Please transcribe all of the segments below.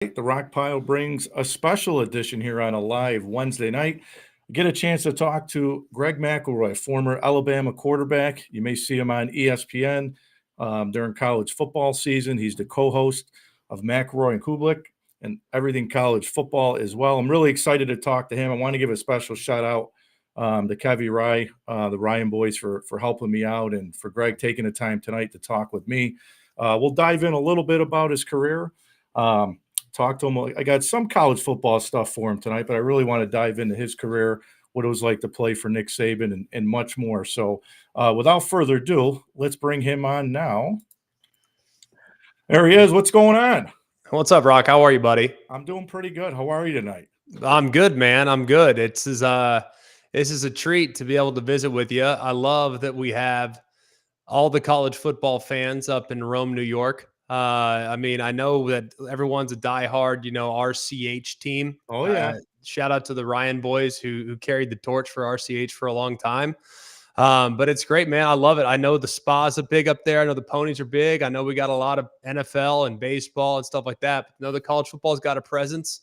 The Rock Pile brings a special edition here on a live Wednesday night. Get a chance to talk to Greg McElroy, former Alabama quarterback. You may see him on ESPN during college football season. He's the co-host of McElroy and Cubelic and everything college football as well. I'm really excited to talk to him. I want to give a special shout out to Kevy Rye, the Ryan boys for helping me out, and for Greg taking the time tonight to talk with me. We'll dive in a little bit about his career. Talk to him. I got some college football stuff for him tonight, but I really want to dive into his career, what it was like to play for Nick Saban, and much more. So without further ado, let's bring him on now. There he is. What's going on? What's up, Rock? How are you, buddy? I'm doing pretty good. How are you tonight? I'm good, man. I'm good. This is a treat to be able to visit with you. I love that we have all the college football fans up in Rome, New York. I know that everyone's a diehard, RCH team. Oh, yeah. Shout out to the Ryan boys who carried the torch for RCH for a long time. But it's great, man. I love it. I know the spas are big up there. I know the ponies are big. I know we got a lot of NFL and baseball and stuff like that. But the college football's got a presence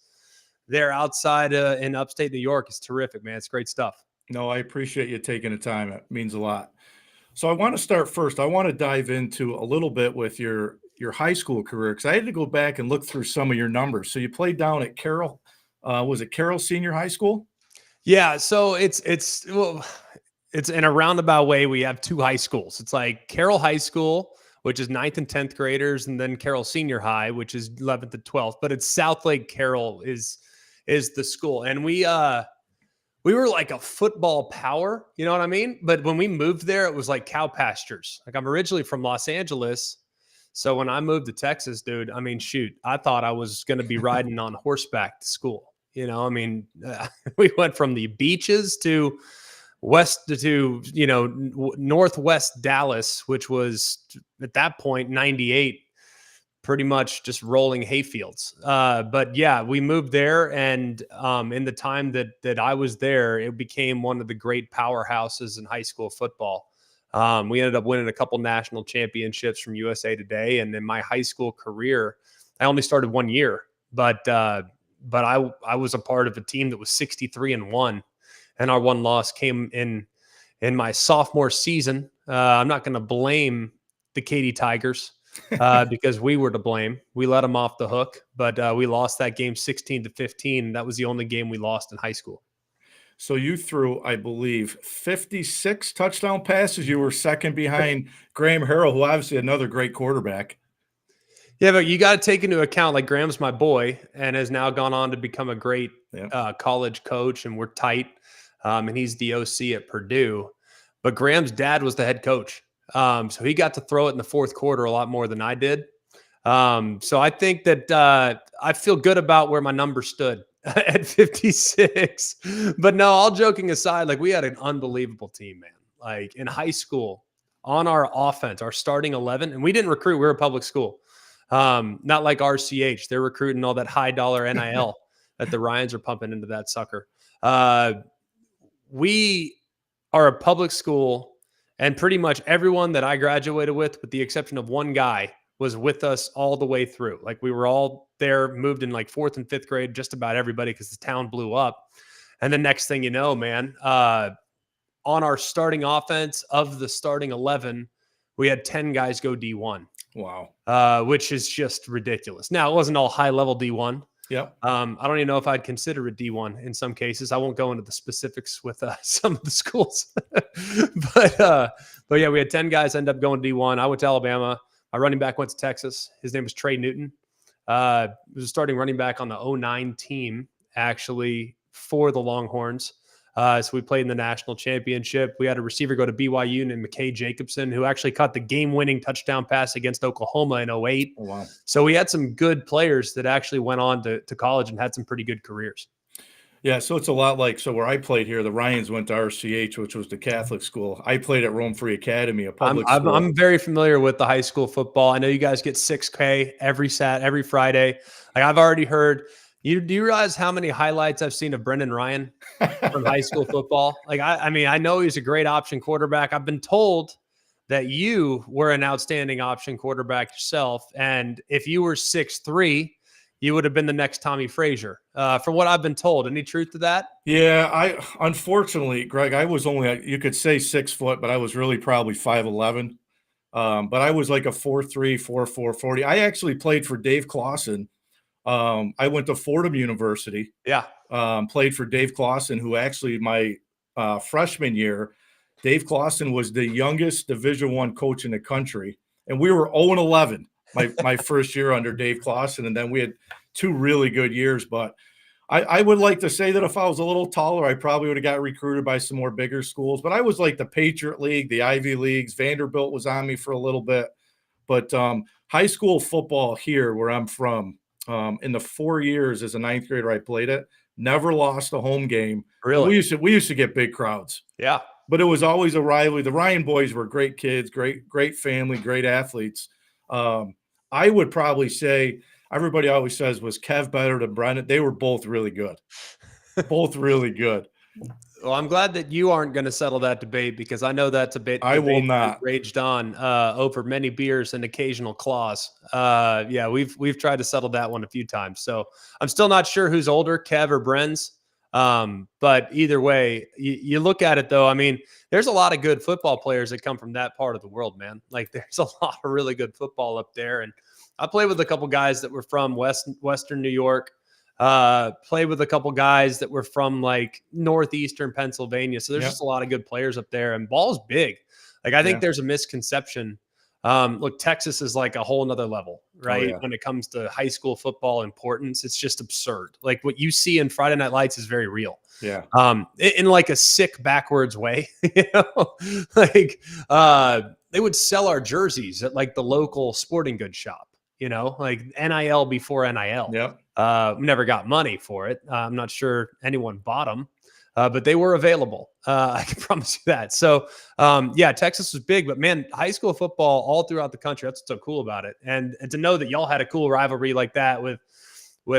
there outside in upstate New York. It's terrific, man. It's great stuff. No, I appreciate you taking the time. It means a lot. So I want to start first. I want to dive into a little bit with your high school career, because I had to go back and look through some of your numbers. So you played down at Carroll. Was it Carroll Senior High School? Yeah. So it's in a roundabout way. We have two high schools. It's like Carroll High School, which is 9th and 10th graders, and then Carroll Senior High, which is 11th and 12th. But it's Southlake Carroll is the school, and we were like a football power, you know what I mean? But when we moved there, it was like cow pastures. Like, I'm originally from Los Angeles. So when I moved to Texas, dude, I thought I was going to be riding on horseback to school. We went from the beaches to northwest Dallas, which was at that point, 98, pretty much just rolling hayfields. But yeah, we moved there, and in the time that I was there, it became one of the great powerhouses in high school football. We ended up winning a couple national championships from USA Today, and in my high school career, I only started 1 year, but I was a part of a team that was 63-1, and our one loss came in my sophomore season. I'm not going to blame the Katy Tigers because we were to blame. We let them off the hook, but we lost that game 16-15. That was the only game we lost in high school. So you threw, I believe, 56 touchdown passes. You were second behind Graham Harrell, who obviously another great quarterback. Yeah, but you got to take into account, like, Graham's my boy and has now gone on to become a great college coach, and we're tight. And he's the OC at Purdue. But Graham's dad was the head coach. So he got to throw it in the fourth quarter a lot more than I did. So I think that I feel good about where my number stood at 56. But no, all joking aside, like, we had an unbelievable team, man. Like, in high school, on our offense, our starting 11, and we didn't recruit. We were a public school. Not like RCH. They're recruiting all that high dollar NIL that the Ryans are pumping into that sucker. We are a public school, and pretty much everyone that I graduated with the exception of one guy, was with us all the way through. Like, we were all there, moved in like 4th and 5th grade, just about everybody, because the town blew up. And the next thing you know, man, on our starting offense, of the starting 11, we had 10 guys go D1. Wow. Which is just ridiculous. Now, it wasn't all high-level D1. Yeah. I don't even know if I'd consider it D1 in some cases. I won't go into the specifics with some of the schools. But yeah, we had 10 guys end up going D1. I went to Alabama. My running back went to Texas. His name was Trey Newton. He was a starting running back on the 09 team, actually, for the Longhorns. So we played in the national championship. We had a receiver go to BYU named McKay Jacobson, who actually caught the game-winning touchdown pass against Oklahoma in 08. Oh, wow. So we had some good players that actually went on to college and had some pretty good careers. Yeah, so it's a lot like, so where I played here, the Ryans went to RCH, which was the Catholic school. I played at Rome Free Academy, a public school. I'm very familiar with the high school football. I know you guys get $6K every Friday. Like, I've already heard. Do you realize how many highlights I've seen of Brendan Ryan from high school football? Like, I know he's a great option quarterback. I've been told that you were an outstanding option quarterback yourself. And if you were 6'3", you would have been the next Tommy Frazier. From what I've been told, any truth to that? Yeah, unfortunately, Greg, I was only, you could say 6 foot, but I was really probably 5'11". But I was like a 4'3", 4'4", 40. I actually played for Dave Clawson. I went to Fordham University, Yeah. played for Dave Clawson, who actually my freshman year, Dave Clawson was the youngest Division I coach in the country, and we were 0-11 my first year under Dave Clawson, and then we had 2 really good years. But I would like to say that if I was a little taller, I probably would have got recruited by some more bigger schools. But I was like the Patriot League, the Ivy Leagues. Vanderbilt was on me for a little bit. But high school football here, where I'm from, in the 4 years as a ninth grader I played it, never lost a home game. And Really? we used to get big crowds, Yeah. but it was always a rivalry. The Ryan boys were great kids, great family, great athletes. I would probably say everybody always says, was Kev better than Brennan? They were both really good, both really good. Well, I'm glad that you aren't going to settle that debate, because I know that's a I will debate that has not. raged on over many beers and occasional claws. Yeah, we've tried to settle that one a few times. So I'm still not sure who's older, Kev or Bren's. But either way, you look at it though. I mean, there's a lot of good football players that come from that part of the world, man. Like there's a lot of really good football up there. And I played with a couple guys that were from Western New York. Played with a couple guys that were from like northeastern Pennsylvania. So there's Yep. just a lot of good players up there, and ball's big. Like I think Yeah. there's a misconception. Look, Texas is like a whole nother level, right? yeah. When it comes to high school football importance, it's just absurd. Like what you see in Friday Night Lights is very real. Yeah. In like a sick backwards way, you know, like they would sell our jerseys at like the local sporting goods shop, you know, like NIL before NIL. Yep. Never got money for it. I'm not sure anyone bought them, but they were available. I can promise you that. So, yeah, Texas was big, but man, high school football all throughout the country. That's what's so cool about it. And to know that y'all had a cool rivalry like that with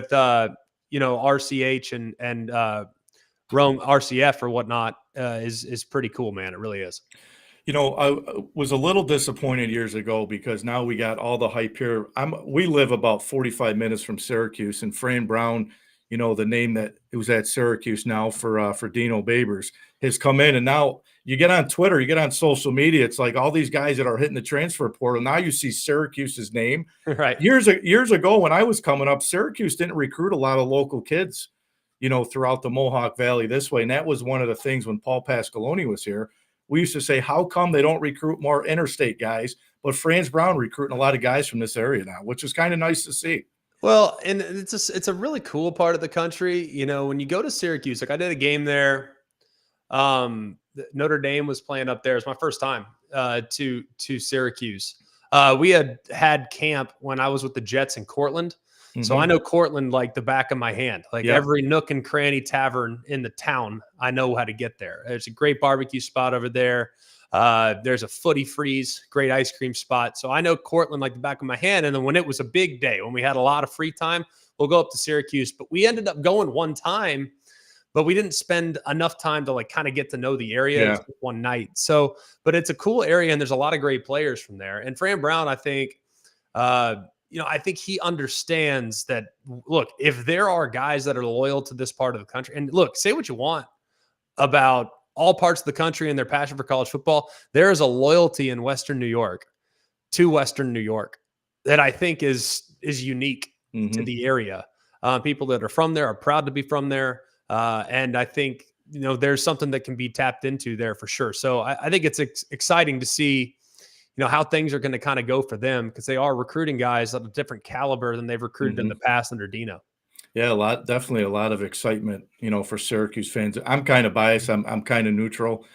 RCH and Rome RCF or whatnot is pretty cool, man. It really is. You know, I was a little disappointed years ago because now we got all the hype here. We live about 45 minutes from Syracuse, and Fran Brown, you know, the name that it was at Syracuse now for Dino Babers, has come in, and now you get on Twitter, you get on social media, it's like all these guys that are hitting the transfer portal. Now you see Syracuse's name. Right. Years ago when I was coming up, Syracuse didn't recruit a lot of local kids, you know, throughout the Mohawk Valley this way, and that was one of the things when Paul Pasqualoni was here. We used to say, how come they don't recruit more interstate guys? But Franz Brown recruiting a lot of guys from this area now, which is kind of nice to see. Well, and it's a really cool part of the country. You know, when you go to Syracuse, like I did a game there. Notre Dame was playing up there. It's my first time to Syracuse. We had camp when I was with the Jets in Cortland. So I know Cortland like the back of my hand. Like every nook and cranny tavern in the town, I know how to get there. There's a great barbecue spot over there. There's a Footy Freeze, great ice cream spot. So I know Cortland like the back of my hand. And then when it was a big day, when we had a lot of free time, we'll go up to Syracuse. But we ended up going one time, but we didn't spend enough time to like kind of get to know the area one night. So, but it's a cool area, and there's a lot of great players from there. And Fran Brown, I think, I think he understands that, look, if there are guys that are loyal to this part of the country, and look, say what you want about all parts of the country and their passion for college football, there is a loyalty in Western New York to Western New York that I think is unique to the area. People that are from there are proud to be from there. And I think, there's something that can be tapped into there for sure. So I think it's exciting to see, how things are going to kind of go for them, because they are recruiting guys of a different caliber than they've recruited in the past under Dino. Yeah, definitely a lot of excitement, for Syracuse fans. I'm kind of biased. I'm kind of neutral.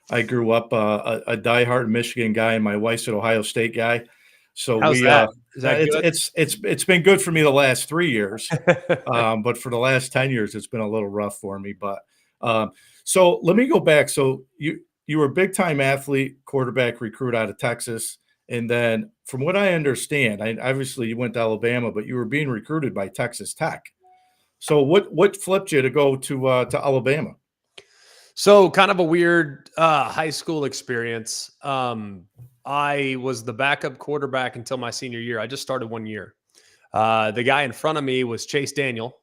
I grew up a diehard Michigan guy, and my wife's an Ohio State guy. So How's that? Is that good? It's been good for me the last 3 years, but for the last 10 years, it's been a little rough for me. But so let me go back. So you were a big time athlete, quarterback recruit out of Texas. And then from what I understand, obviously you went to Alabama, but you were being recruited by Texas Tech. So what flipped you to go to Alabama? So kind of a weird high school experience. I was the backup quarterback until my senior year. I just started 1 year. The guy in front of me was Chase Daniel,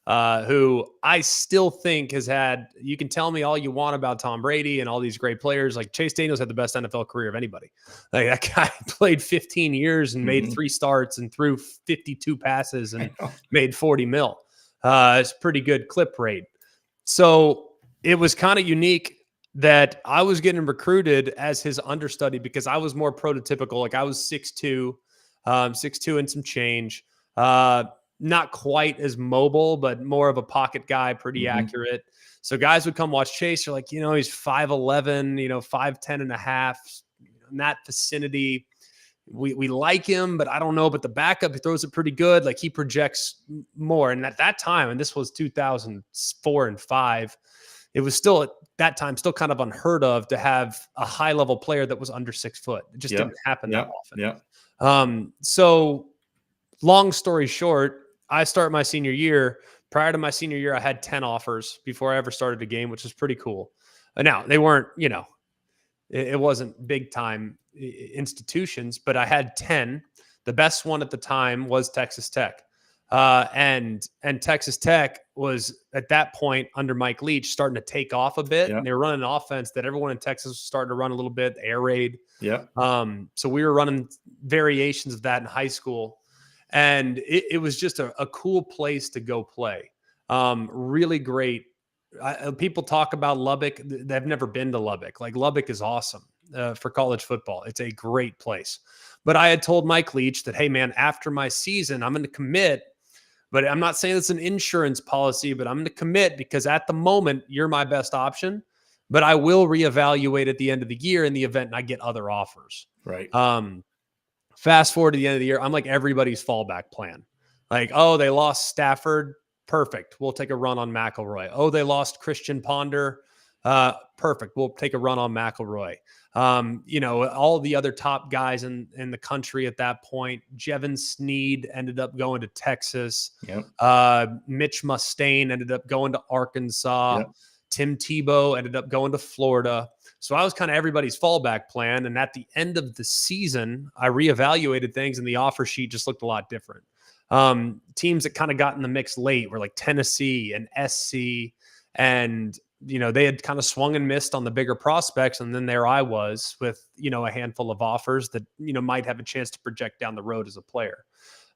who I still think has had, you can tell me all you want about Tom Brady and all these great players. Like Chase Daniels had the best NFL career of anybody. Like that guy played 15 years and made 3 starts and threw 52 passes and made 40 mil. It's pretty good clip rate. So it was kind of unique that I was getting recruited as his understudy because I was more prototypical. Like I was 6'2", 6'2" and some change. Not quite as mobile, but more of a pocket guy, pretty accurate. So guys would come watch Chase. They're like, he's 5'11", 5'10 and a half, in that vicinity. We like him, but I don't know. But the backup, he throws it pretty good. Like he projects more. And at that time, and this was 2004 and 5, it was still at that time still kind of unheard of to have a high level player that was under 6 foot. It just didn't happen that often. So long story short, I start my senior year. Prior to my senior year, I had 10 offers before I ever started a game, which was pretty cool. Now they weren't, it wasn't big time institutions, but I had 10. The best one at the time was Texas Tech. And Texas Tech was at that point under Mike Leach starting to take off a bit. And they were running an offense that everyone in Texas was starting to run a little bit, air raid. So we were running variations of that in high school. And it was just a cool place to go play. Really great. People talk about Lubbock. They've never been to Lubbock. Like Lubbock is awesome for college football. It's a great place. But I had told Mike Leach that, hey, man, after my season, I'm going to commit. But I'm not saying it's an insurance policy, but I'm going to commit because at the moment, you're my best option. But I will reevaluate at the end of the year in the event I get other offers. Right. Fast forward to the end of the year, I'm like everybody's fallback plan. Like, oh, they lost Stafford. Perfect. We'll take a run on McElroy. Oh, they lost Christian Ponder. Perfect. We'll take a run on McElroy. All the other top guys in the country at that point. Jevon Sneed ended up going to Texas. Mitch Mustaine ended up going to Arkansas. Tim Tebow ended up going to Florida. So I was kind of everybody's fallback plan. And at the end of the season, I reevaluated things and the offer sheet just looked a lot different. Teams that kind of got in the mix late were like Tennessee and SC. And, they had kind of swung and missed on the bigger prospects. And then there I was with, a handful of offers that, might have a chance to project down the road as a player.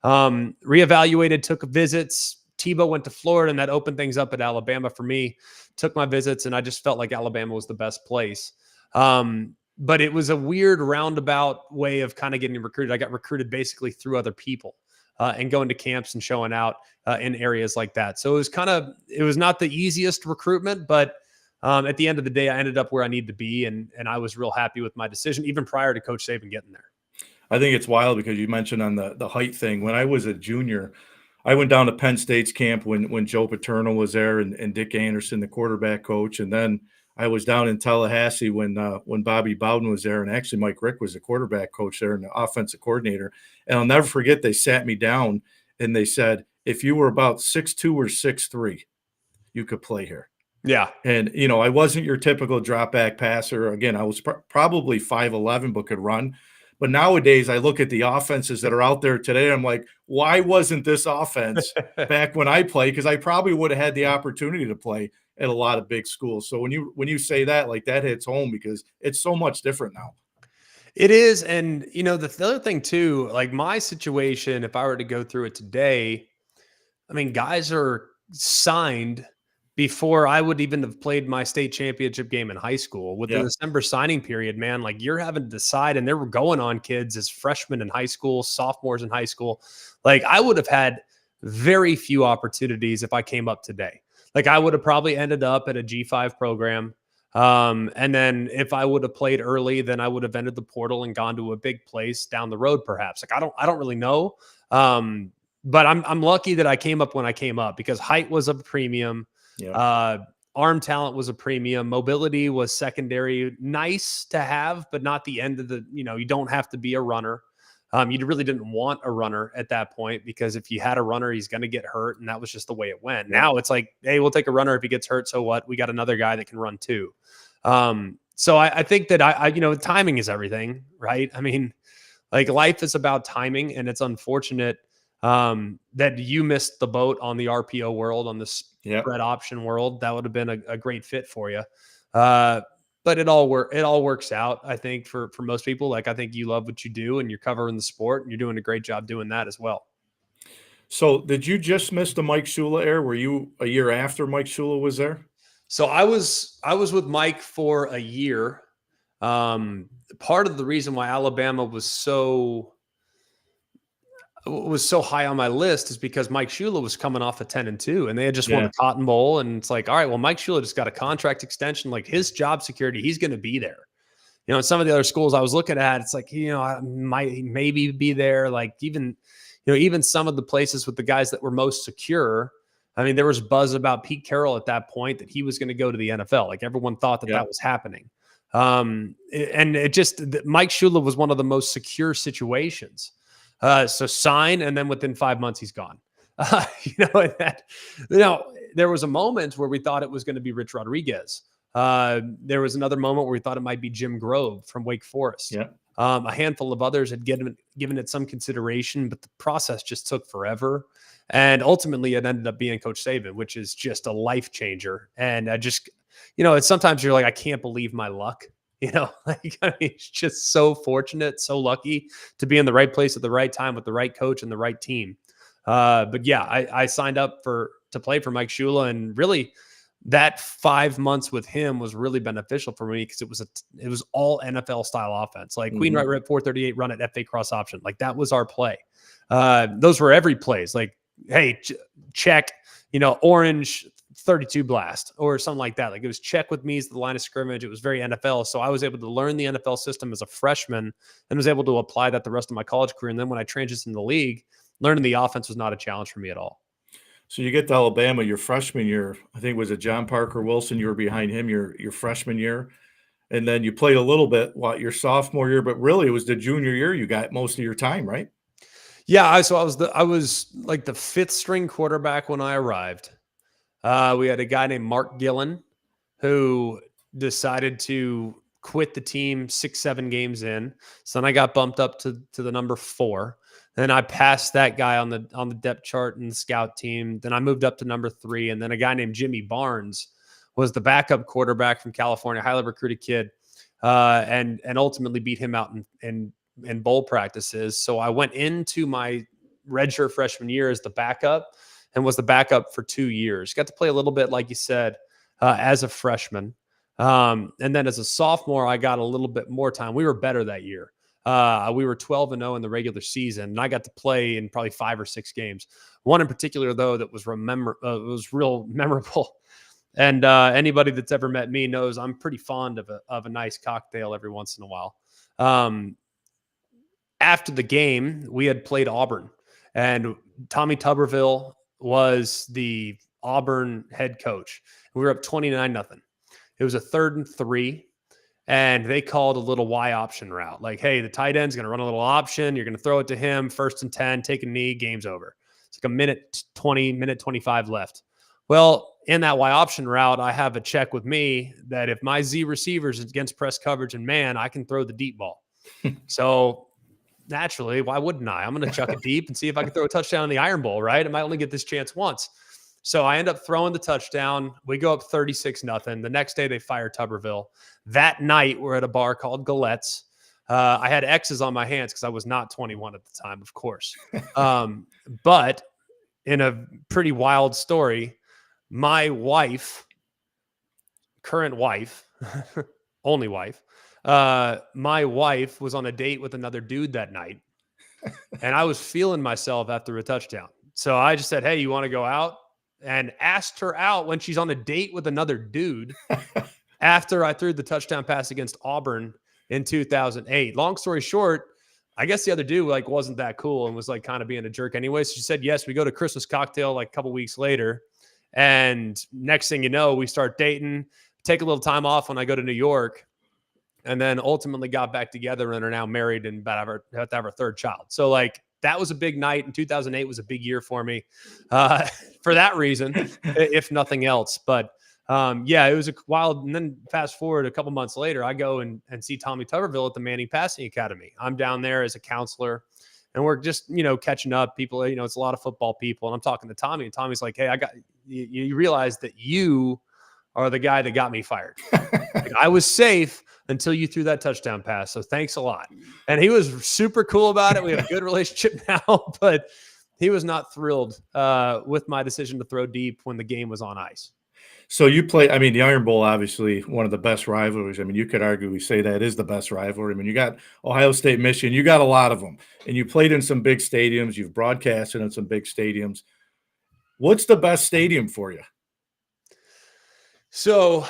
Reevaluated, took visits. Tebow went to Florida, and that opened things up at Alabama for me. Took my visits, and I just felt like Alabama was the best place. But it was a weird roundabout way of kind of getting recruited. I got recruited basically through other people and going to camps and showing out in areas like that. So it was not the easiest recruitment, but at the end of the day, I ended up where I needed to be, and I was real happy with my decision, even prior to Coach Saban getting there. I think it's wild because you mentioned on the height thing. When I was a junior, I went down to Penn State's camp when Joe Paterno was there and Dick Anderson, the quarterback coach. And then I was down in Tallahassee when Bobby Bowden was there. And actually Mike Rick was the quarterback coach there and the offensive coordinator. And I'll never forget, they sat me down and they said, if you were about 6'2" or 6'3", you could play here. Yeah. And, I wasn't your typical drop back passer. Again, I was probably 5'11", but could run. But nowadays, I look at the offenses that are out there today. I'm like, why wasn't this offense back when I played? Because I probably would have had the opportunity to play at a lot of big schools. So when you say that, like that hits home because it's so much different now. It is. And, the other thing too, like my situation, if I were to go through it today, I mean, guys are signed before I would even have played my state championship game in high school. With the December signing period, man, like you're having to decide, and they were going on kids as freshmen in high school, sophomores in high school. Like I would have had very few opportunities if I came up today. Like I would have probably ended up at a G5 program. And then if I would have played early, then I would have entered the portal and gone to a big place down the road, perhaps. Like I don't really know. But I'm lucky that I came up when I came up because height was a premium. Arm talent was a premium. Mobility was secondary. Nice to have, but not the end of the, you don't have to be a runner. You really didn't want a runner at that point because if you had a runner, he's going to get hurt. And that was just the way it went. Now it's like, hey, we'll take a runner if he gets hurt. So what? We got another guy that can run too. So I think that I timing is everything, right? I mean, like life is about timing, and it's unfortunate that you missed the boat on the RPO world, on the Yeah. spread option world. That would have been a great fit for you. But it all works out, I think, for most people. Like, I think you love what you do and you're covering the sport and you're doing a great job doing that as well. So did you just miss the Mike Shula era? Were you a year after Mike Shula was there? So I was with Mike for a year. Part of the reason why Alabama was so high on my list is because Mike Shula was coming off a 10-2 and they had just won Yeah. the Cotton Bowl. And it's like, all right, well, Mike Shula just got a contract extension, like his job security, he's going to be there. In some of the other schools I was looking at, it's like, I might maybe be there. Like even some of the places with the guys that were most secure. I mean, there was buzz about Pete Carroll at that point that he was going to go to the NFL. Like everyone thought that Yeah. that was happening. And Mike Shula was one of the most secure situations. So sign, and then within 5 months he's gone. There was a moment where we thought it was going to be Rich Rodriguez. There was another moment where we thought it might be Jim Grove from Wake Forest. Yeah. A handful of others had given it some consideration, but the process just took forever. And ultimately it ended up being Coach Saban, which is just a life changer. And it's sometimes you're like, I can't believe my luck. It's just so fortunate, so lucky to be in the right place at the right time with the right coach and the right team. But yeah, I signed up to play for Mike Shula, and really that 5 months with him was really beneficial for me because it was all NFL style offense, like Queen Right Rep 438 run at FA cross option. Like that was our play. Those were every plays. Like, hey, check, orange 32 blast or something like that. Like it was check with me as the line of scrimmage. It was very NFL. So I was able to learn the NFL system as a freshman and was able to apply that the rest of my college career. And then when I transitioned in the league, learning the offense was not a challenge for me at all. So you get to Alabama your freshman year. I think it was John Parker Wilson. You were behind him your freshman year. And then you played a little bit your sophomore year, but really it was the junior year you got most of your time, right? Yeah, I was like the fifth string quarterback when I arrived. We had a guy named Mark Gillen who decided to quit the team 6-7 games in. So then I got bumped up to the number 4. Then I passed that guy on the depth chart and the scout team. Then I moved up to number 3. And then a guy named Jimmy Barnes was the backup quarterback from California, highly recruited kid, and ultimately beat him out in bowl practices. So I went into my redshirt freshman year as the backup and was the backup for 2 years. Got to play a little bit, like you said, as a freshman. And then as a sophomore, I got a little bit more time. We were better that year. We were 12-0 in the regular season, and I got to play in probably 5 or 6 games. One in particular, though, that was real memorable. And anybody that's ever met me knows I'm pretty fond of a nice cocktail every once in a while. After the game, we had played Auburn, and Tommy Tuberville was the Auburn head coach. We were up 29-0. It was a 3rd and 3. And they called a little Y option route. Like, hey, the tight end's going to run a little option. You're going to throw it to him, 1st and 10, take a knee, game's over. It's like a minute 25 left. Well, in that Y option route, I have a check with me that if my Z receivers is against press coverage and man, I can throw the deep ball. So naturally, why wouldn't I? I'm going to chuck it deep and see if I can throw a touchdown in the Iron Bowl, right? I might only get this chance once. So I end up throwing the touchdown. We go up 36-0. The next day they fire Tuberville. That night we're at a bar called Galette's. I had X's on my hands because I was not 21 at the time, of course. But in a pretty wild story, my wife, current wife, only wife, my wife was on a date with another dude that night. And I was feeling myself after a touchdown. So I just said, hey, you want to go out? And asked her out when she's on a date with another dude after I threw the touchdown pass against Auburn in 2008. Long story short, I guess the other dude wasn't that cool and was kind of being a jerk anyway. So she said, yes, we go to Christmas cocktail a couple weeks later. And next thing you know, we start dating, take a little time off when I go to New York, and then ultimately got back together and are now married and about to have our 3rd child. So that was a big night, and 2008 was a big year for me for that reason, if nothing else. But it was a wild. And then fast forward a couple months later, I go and see Tommy Tuberville at the Manning Passing Academy. I'm down there as a counselor, and we're just, catching up. People, it's a lot of football people. And I'm talking to Tommy, and Tommy's like, hey, you realize that you are the guy that got me fired. Like, I was safe until you threw that touchdown pass. So thanks a lot. And he was super cool about it. We have a good relationship now, but he was not thrilled with my decision to throw deep when the game was on ice. So you play, I mean, the Iron Bowl, obviously one of the best rivalries. I mean, you could arguably say that is the best rivalry. I mean, you got Ohio State, Michigan, you got a lot of them, and you played in some big stadiums. You've broadcasted in some big stadiums. What's the best stadium for you? So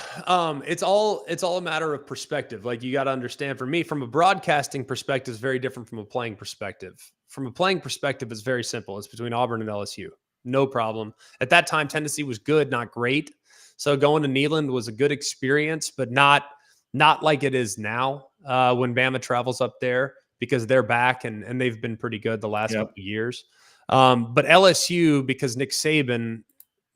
it's all a matter of perspective. Like, you got to understand, for me, from a broadcasting perspective, is very different from a playing perspective. From a playing perspective, it's very simple. It's between Auburn and LSU. No problem. At that time, Tennessee was good, not great. So going to Neyland was a good experience, but not like it is now when Bama travels up there, because they're back and they've been pretty good the last couple of years. But LSU, because Nick Saban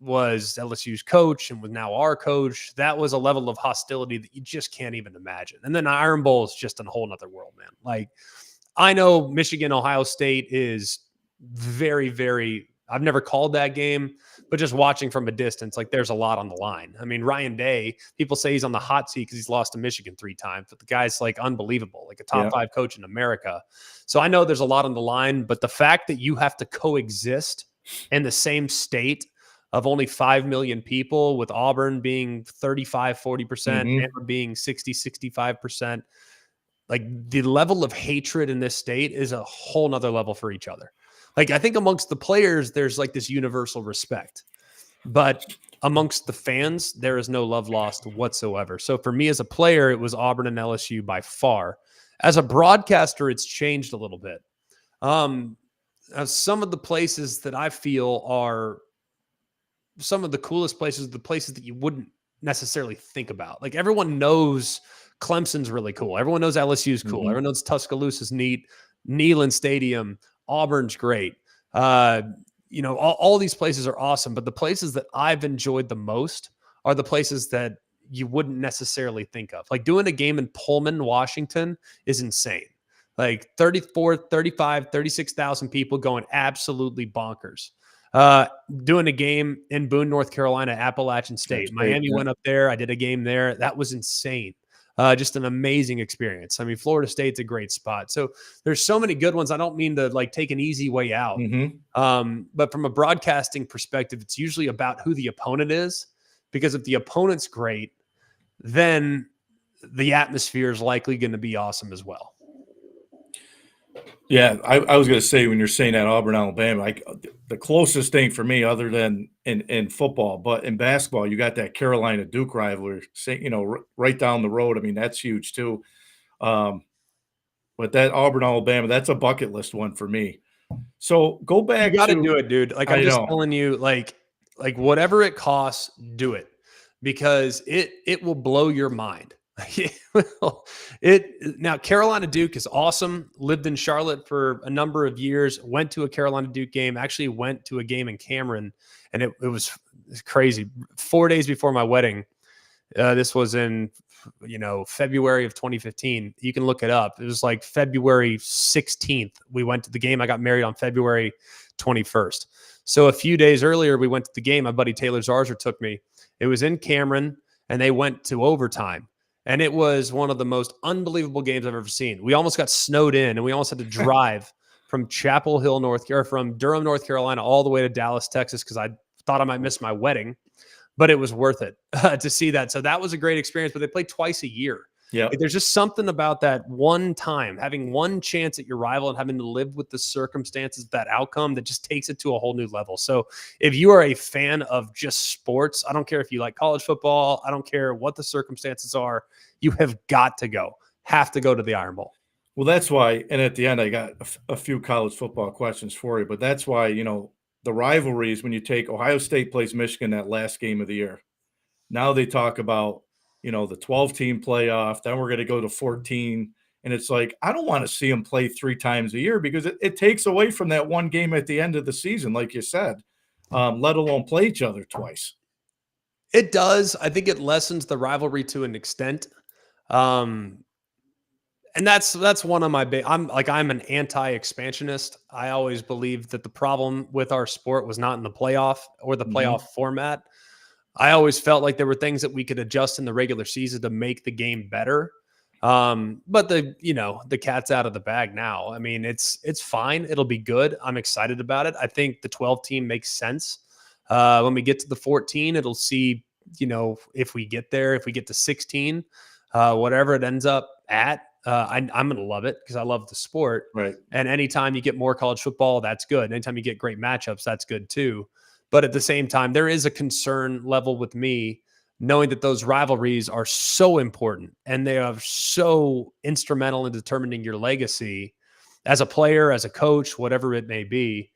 was LSU's coach and was now our coach, that was a level of hostility that you just can't even imagine. And then Iron Bowl is just a whole nother world, man. Like, I know Michigan, Ohio State is very, very, I've never called that game, but just watching from a distance, like, there's a lot on the line. I mean, Ryan Day, people say he's on the hot seat because he's lost to Michigan 3 times, but the guy's like unbelievable, like a top 5 coach in America. So I know there's a lot on the line, but the fact that you have to coexist in the same state of only 5 million people, with Auburn being 35, 40%, Bama being 60, 65%, like, the level of hatred in this state is a whole nother level for each other. Like, I think amongst the players, there's like this universal respect, but amongst the fans, there is no love lost whatsoever. So for me as a player, it was Auburn and LSU by far. As a broadcaster, it's changed a little bit. Some of the places that I feel are some of the coolest places, the places that you wouldn't necessarily think about. Like, everyone knows Clemson's really cool. Everyone knows LSU's cool. Everyone knows Tuscaloosa's neat. Neyland Stadium, Auburn's great. All these places are awesome, but the places that I've enjoyed the most are the places that you wouldn't necessarily think of. Like, doing a game in Pullman, Washington is insane. Like, 34, 35, 36,000 people going absolutely bonkers. Doing a game in Boone, North Carolina, Appalachian State. Miami went up there. I did a game there. That was insane. Just an amazing experience. I mean, Florida State's a great spot. So there's so many good ones. I don't mean to like take an easy way out. But from a broadcasting perspective, it's usually about who the opponent is, because if the opponent's great, then the atmosphere is likely going to be awesome as well. Yeah, I was going to say, when you're saying that Auburn, Alabama, the closest thing for me, other than in football, but in basketball, you got that Carolina Duke rivalry, right down the road. I mean, that's huge too. But that Auburn, Alabama, that's a bucket list one for me. So go back. You got to do it, dude. Like, I'm just telling you, like whatever it costs, do it, because it will blow your mind. Now, Carolina Duke is awesome. Lived in Charlotte for a number of years. Went to a Carolina Duke game. Actually went to a game in Cameron, and it was crazy. 4 days before my wedding, this was in February of 2015. You can look it up. It was like February 16th. We went to the game. I got married on February 21st. So a few days earlier, we went to the game. My buddy Taylor Zarzer took me. It was in Cameron, and they went to overtime. And it was one of the most unbelievable games I've ever seen. We almost got snowed in, and we almost had to drive from Chapel Hill, from Durham, North Carolina, all the way to Dallas, Texas, because I thought I might miss my wedding. But it was worth it to see that. So that was a great experience. But they play twice a year. Yeah, like, there's just something about that one time, having one chance at your rival and having to live with the circumstances of that outcome, that just takes it to a whole new level. So if you are a fan of just sports, I don't care if you like college football, I don't care what the circumstances are, you have got to go, have to go to the Iron Bowl. Well, that's why. And at the end, I got a few college football questions for you, but that's why, the rivalries, when you take Ohio State plays Michigan, that last game of the year, now they talk about, the 12-team playoff, then we're going to go to 14. And it's like, I don't want to see them play 3 times a year, because it takes away from that one game at the end of the season, like you said, let alone play each other twice. It does. I think it lessens the rivalry to an extent. And that's one of my big. I'm an anti-expansionist. I always believed that the problem with our sport was not in the playoff or the playoff format. I always felt like there were things that we could adjust in the regular season to make the game better. But the cat's out of the bag now. I mean, it's fine. It'll be good. I'm excited about it. I think the 12 team makes sense. When we get to the 14, it'll see, if we get there, if we get to 16, whatever it ends up at, I'm going to love it because I love the sport. Right. And anytime you get more college football, that's good. Anytime you get great matchups, that's good too. But at the same time, there is a concern level with me knowing that those rivalries are so important and they are so instrumental in determining your legacy as a player, as a coach, whatever it may be,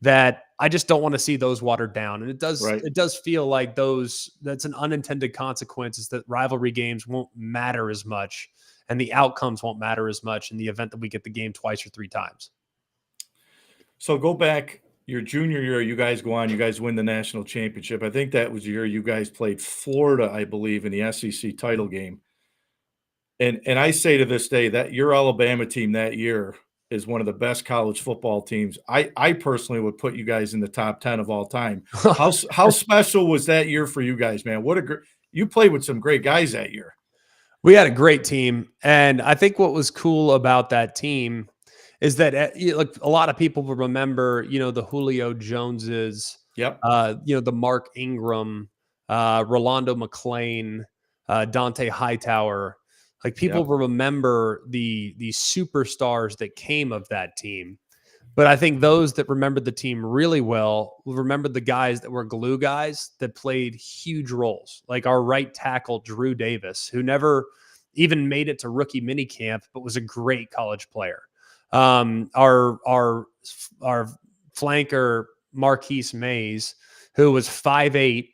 that I just don't want to see those watered down. And it does feel like that's an unintended consequence, is that rivalry games won't matter as much and the outcomes won't matter as much in the event that we get the game twice or three times. So go back your junior year, you guys go on, you guys win the national championship. I think that was the year you guys played Florida, I believe, in the SEC title game. And I say to this day that your Alabama team that year is one of the best college football teams. I personally would put you guys in the top 10 of all time. How special was that year for you guys, man? You played with some great guys that year. We had a great team. And I think what was cool about that team is that a lot of people will remember, the Julio Joneses, Yep. The Mark Ingram, Rolando McClain, Dante Hightower. Like, people will remember the superstars that came of that team. But I think those that remembered the team really well will remember the guys that were glue guys that played huge roles, like our right tackle, Drew Davis, who never even made it to rookie minicamp, but was a great college player. Our flanker, Marquise Mays, who was 5'8",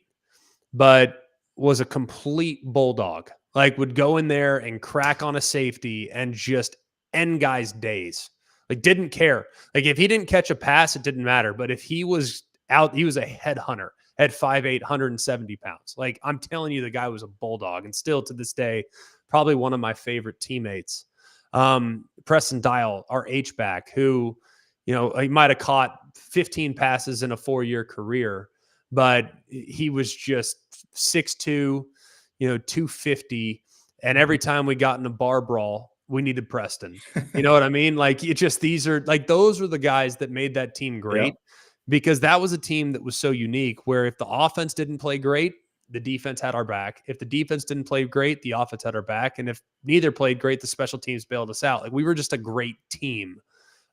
but was a complete bulldog, like would go in there and crack on a safety and just end guys' days. Like, didn't care. Like, if he didn't catch a pass, it didn't matter. But if he was out, he was a headhunter at 5'8", 170 pounds. Like, I'm telling you, the guy was a bulldog, and still to this day, probably one of my favorite teammates. Preston Dial, our H-back, who, he might have caught 15 passes in a 4-year career, but he was just 6'2", 250. And every time we got in a bar brawl, we needed Preston. You know what I mean? Like, those were the guys that made that team great, because that was a team that was so unique, where if the offense didn't play great, the defense had our back. If the defense didn't play great, the offense had our back. And if neither played great, the special teams bailed us out. Like, we were just a great team.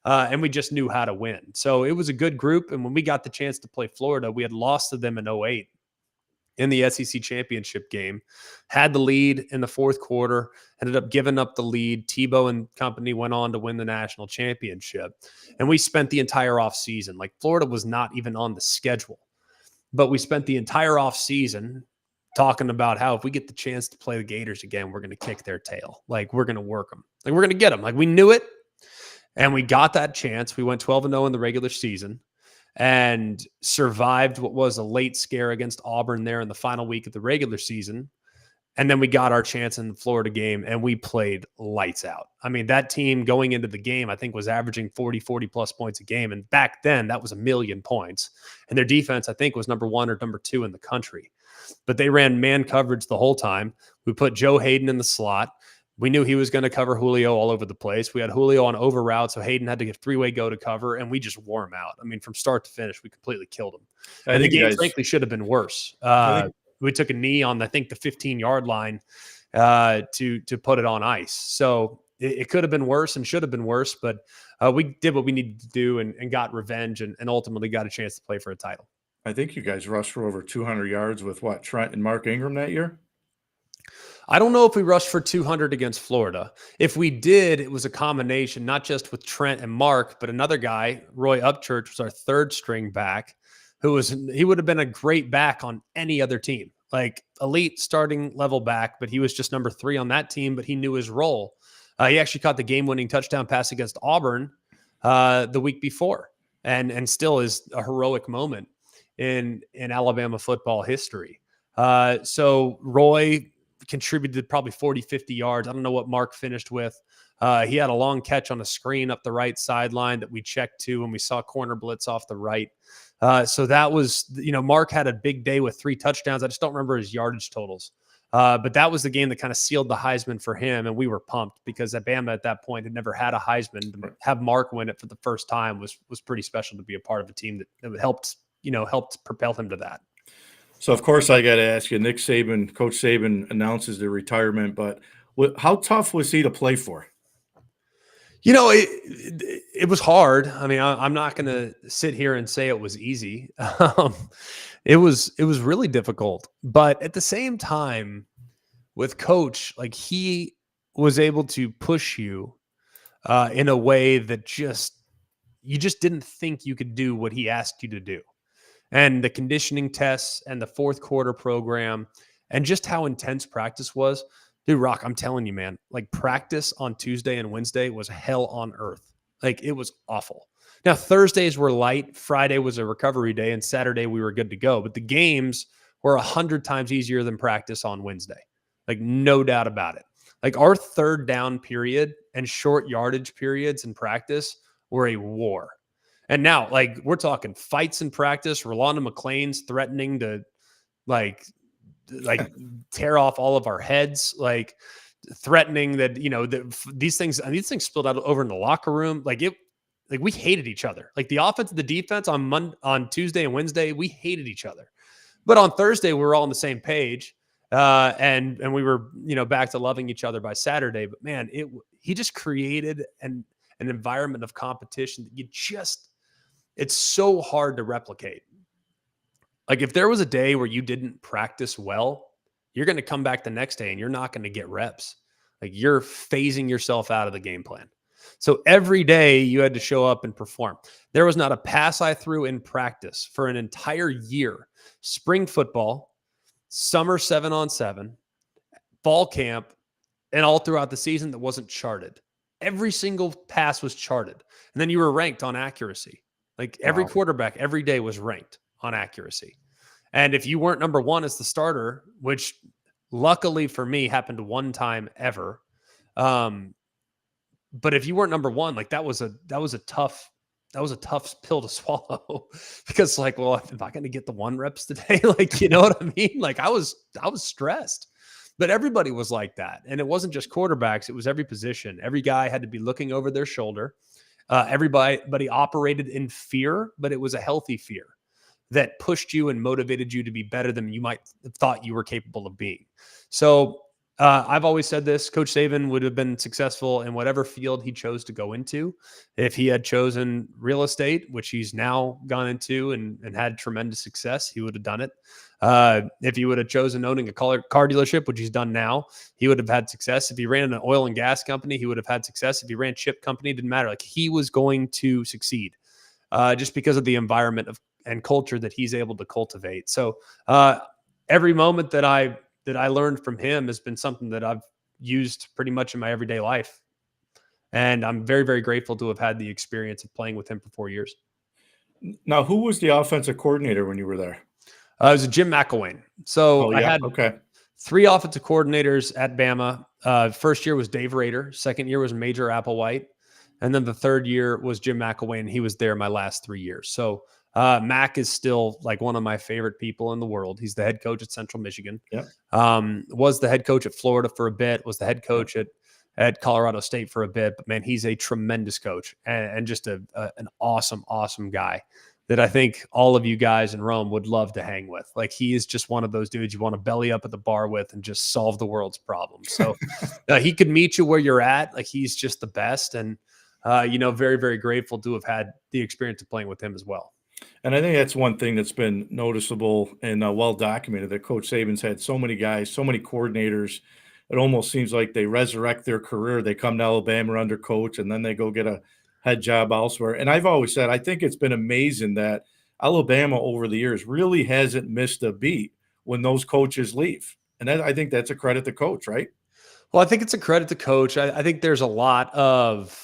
And we just knew how to win. So it was a good group. And when we got the chance to play Florida, we had lost to them in 2008 in the SEC championship game, had the lead in the fourth quarter, ended up giving up the lead. Tebow and company went on to win the national championship. And we spent the entire offseason, like, Florida was not even on the schedule, but we spent the entire offseason talking about how if we get the chance to play the Gators again, we're going to kick their tail. Like, we're going to work them. Like, we're going to get them. Like, we knew it. And we got that chance. We went 12-0 in the regular season and survived what was a late scare against Auburn there in the final week of the regular season. And then we got our chance in the Florida game, and we played lights out. I mean, that team going into the game, I think, was averaging 40-plus points a game. And back then, that was 1,000,000 points. And their defense, I think, was number 1 or number 2 in the country. But they ran man coverage the whole time. We put Joe Hayden in the slot. We knew he was going to cover Julio all over the place. We had Julio on over route, so Hayden had to get 3-way go to cover, and we just wore him out. I mean, from start to finish, we completely killed him. And the game, frankly, should have been worse. We took a knee on, I think, the 15-yard line to put it on ice. So it could have been worse and should have been worse, but we did what we needed to do and got revenge and ultimately got a chance to play for a title. I think you guys rushed for over 200 yards with Trent and Mark Ingram that year? I don't know if we rushed for 200 against Florida. If we did, it was a combination, not just with Trent and Mark, but another guy, Roy Upchurch, was our third string back, he would have been a great back on any other team, like elite starting level back, but he was just number 3 on that team, but he knew his role. He actually caught the game-winning touchdown pass against Auburn the week before, and still is a heroic moment in Alabama football history. So Roy contributed probably 40, 50 yards. I don't know what Mark finished with, He had a long catch on a screen up the right sideline that we checked to when we saw corner blitz off the right. So that was, Mark had a big day with 3 touchdowns. I just don't remember his yardage totals. But that was the game that kind of sealed the Heisman for him. And we were pumped because Bama at that point had never had a Heisman. To have Mark win it for the first time was pretty special to be a part of a team that helped propel him to that. So, of course, I got to ask you, Coach Saban announces the retirement, but how tough was he to play for? It was hard. I mean, I'm not going to sit here and say it was easy. It was really difficult, but at the same time, with Coach, like, he was able to push you in a way that you just didn't think you could do what he asked you to do. And the conditioning tests and the fourth quarter program and just how intense practice was. Dude, Rock, I'm telling you, man, like, practice on Tuesday and Wednesday was hell on earth. Like, it was awful. Now, Thursdays were light. Friday was a recovery day, and Saturday we were good to go. But the games were 100 times easier than practice on Wednesday. Like, no doubt about it. Like, our third down period and short yardage periods in practice were a war. And now, like, we're talking fights in practice. Rolando McClain's threatening to, like tear off all of our heads, like, threatening that, these things spilled out over in the locker room. Like, we hated each other. Like, the offense and the defense on Tuesday and Wednesday, we hated each other. But on Thursday, we were all on the same page. And we were, back to loving each other by Saturday. But man, he just created an environment of competition that it's so hard to replicate. Like, if there was a day where you didn't practice well, you're going to come back the next day and you're not going to get reps. Like, you're phasing yourself out of the game plan. So every day you had to show up and perform. There was not a pass I threw in practice for an entire year. Spring football, summer 7-on-7, fall camp, and all throughout the season that wasn't charted. Every single pass was charted. And then you were ranked on accuracy. Like, every quarterback every day was ranked on accuracy. And if you weren't number one as the starter, which luckily for me happened one time ever, but if you weren't number one, like, that was a tough pill to swallow because, like, well, am I going to get the 1 reps today? Like, you know what I mean? Like, I was stressed, but everybody was like that. And it wasn't just quarterbacks. It was every position. Every guy had to be looking over their shoulder. Everybody operated in fear, but it was a healthy fear that pushed you and motivated you to be better than you might have thought you were capable of being. So I've always said this: Coach Saban would have been successful in whatever field he chose to go into. If he had chosen real estate, which he's now gone into and had tremendous success, he would have done it. If he would have chosen owning a car dealership, which he's done now, he would have had success. If he ran an oil and gas company, he would have had success. If he ran a chip company, it didn't matter. Like, he was going to succeed just because of the environment and culture that he's able to cultivate. So every moment that I learned from him has been something that I've used pretty much in my everyday life. And I'm very, very grateful to have had the experience of playing with him for 4 years. Now, who was the offensive coordinator when you were there? It was Jim McElroy. So I had 3 offensive coordinators at Bama. First year was Dave Rader. Second year was Major Applewhite. And then the third year was Jim McElroy, and he was there my last 3 years. So Mac is still, like, one of my favorite people in the world. He's the head coach at Central Michigan. Yep. Was the head coach at Florida for a bit, was the head coach at Colorado State for a bit. But man, he's a tremendous coach and just an awesome, awesome guy that I think all of you guys in Rome would love to hang with. Like, he is just one of those dudes you want to belly up at the bar with and just solve the world's problems. So he could meet you where you're at. Like, he's just the best. And, very, very grateful to have had the experience of playing with him as well. And I think that's one thing that's been noticeable and well documented, that Coach Saban's had so many guys, so many coordinators. It almost seems like they resurrect their career. They come to Alabama under coach, and then they go get a head job elsewhere. And I've always said, I think it's been amazing that Alabama over the years really hasn't missed a beat when those coaches leave. And I think that's a credit to coach, right? Well, I think it's a credit to coach. I think there's a lot of,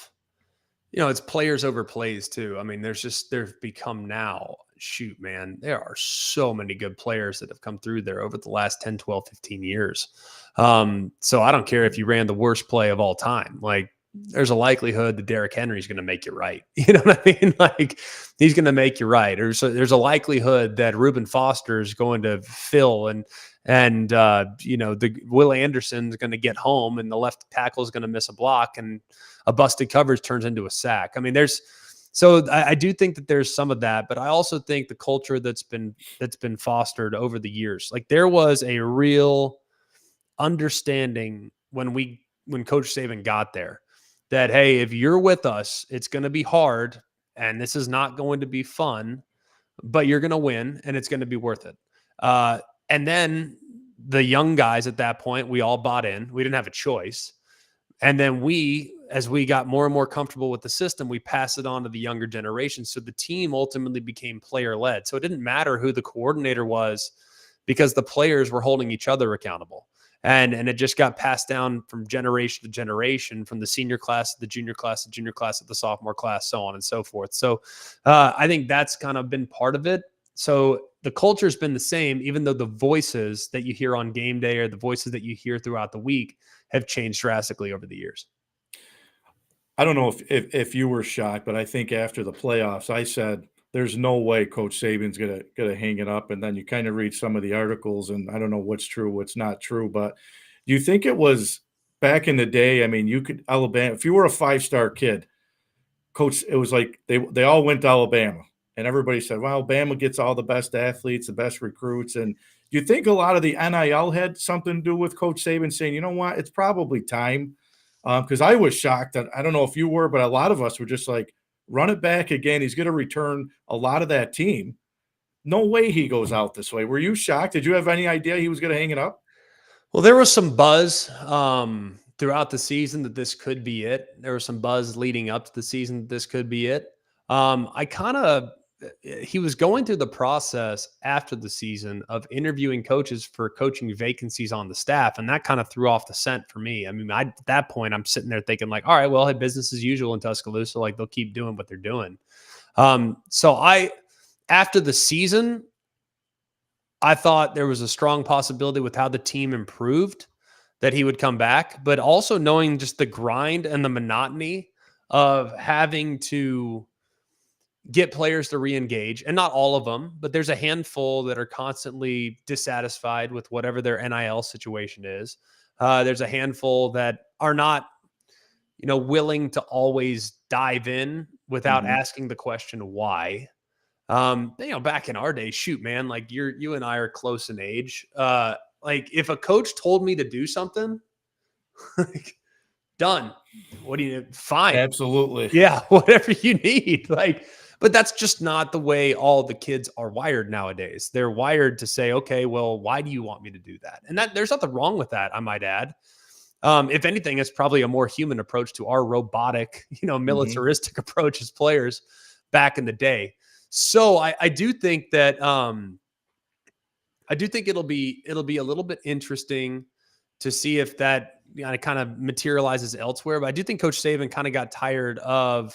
it's players over plays too. I mean, there's become now, shoot, man, there are so many good players that have come through there over the last 10, 12, 15 years. So I don't care if you ran the worst play of all time. Like, there's a likelihood that Derrick Henry's going to make you right. You know what I mean? Like, he's going to make you right. Or so there's a likelihood that Reuben Foster is going to fill and the Will Anderson's going to get home and the left tackle is going to miss a block and a busted coverage turns into a sack. I mean, I do think that there's some of that, but I also think the culture that's been fostered over the years, like there was a real understanding when Coach Saban got there that, hey, if you're with us, it's going to be hard and this is not going to be fun, but you're going to win and it's going to be worth it. And then the young guys at that point, we all bought in. We didn't have a choice. And then as we got more and more comfortable with the system, we passed it on to the younger generation. So the team ultimately became player-led. So it didn't matter who the coordinator was because the players were holding each other accountable. And it just got passed down from generation to generation, from the senior class to the junior class to the sophomore class, so on and so forth. So I think that's kind of been part of it. So the culture has been the same, even though the voices that you hear on game day or the voices that you hear throughout the week have changed drastically over the years. I don't know if you were shocked, but I think after the playoffs, I said, there's no way Coach Saban's gonna hang it up. And then you kind of read some of the articles, and I don't know what's true, what's not true. But do you think it was back in the day? I mean, you could Alabama, if you were a 5-star kid, Coach, it was like they all went to Alabama, and everybody said, "Well, Alabama gets all the best athletes, the best recruits." And do you think a lot of the NIL had something to do with Coach Saban saying, "You know what? It's probably time." Because I was shocked that I don't know if you were, but a lot of us were just like, run it back again. He's going to return a lot of that team. No way he goes out this way. Were you shocked? Did you have any idea he was going to hang it up? Well, there was some buzz throughout the season that this could be it. There was some buzz leading up to the season that this could be it. He was going through the process after the season of interviewing coaches for coaching vacancies on the staff. And that kind of threw off the scent for me. I mean, at that point, I'm sitting there thinking like, all right, well, hey, business as usual in Tuscaloosa. Like they'll keep doing what they're doing. After the season, I thought there was a strong possibility with how the team improved that he would come back, but also knowing just the grind and the monotony of having to get players to re-engage, and not all of them, but there's a handful that are constantly dissatisfied with whatever their NIL situation is. There's a handful that are not, willing to always dive in without asking the question why. Back in our day, shoot, man, like you and I are close in age. Like if a coach told me to do something, like done. What do you fine? Absolutely. Yeah, whatever you need. But that's just not the way all the kids are wired nowadays. They're wired to say, okay, well, why do you want me to do that? And that there's nothing wrong with that, I might add. If anything, it's probably a more human approach to our robotic, militaristic approach as players back in the day. So I do think that it'll be a little bit interesting to see if that kind of materializes elsewhere. But I do think Coach Saban kind of got tired of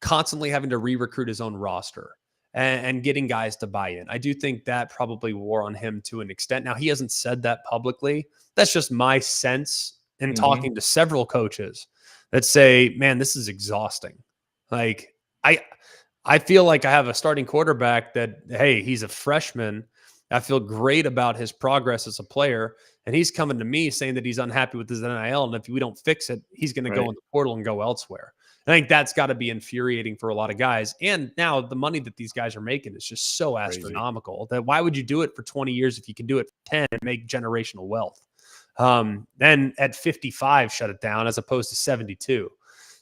constantly having to re-recruit his own roster and getting guys to buy in. I do think that probably wore on him to an extent. Now, he hasn't said that publicly. That's just my sense in talking to several coaches that say, man, this is exhausting. Like I feel like I have a starting quarterback that, hey, he's a freshman. I feel great about his progress as a player. And he's coming to me saying that he's unhappy with his NIL. And if we don't fix it, he's going to go in the portal and go elsewhere. I think that's got to be infuriating for a lot of guys. And now the money that these guys are making is just so astronomical that why would you do it for 20 years if you can do it for 10 and make generational wealth? Then at 55, shut it down as opposed to 72.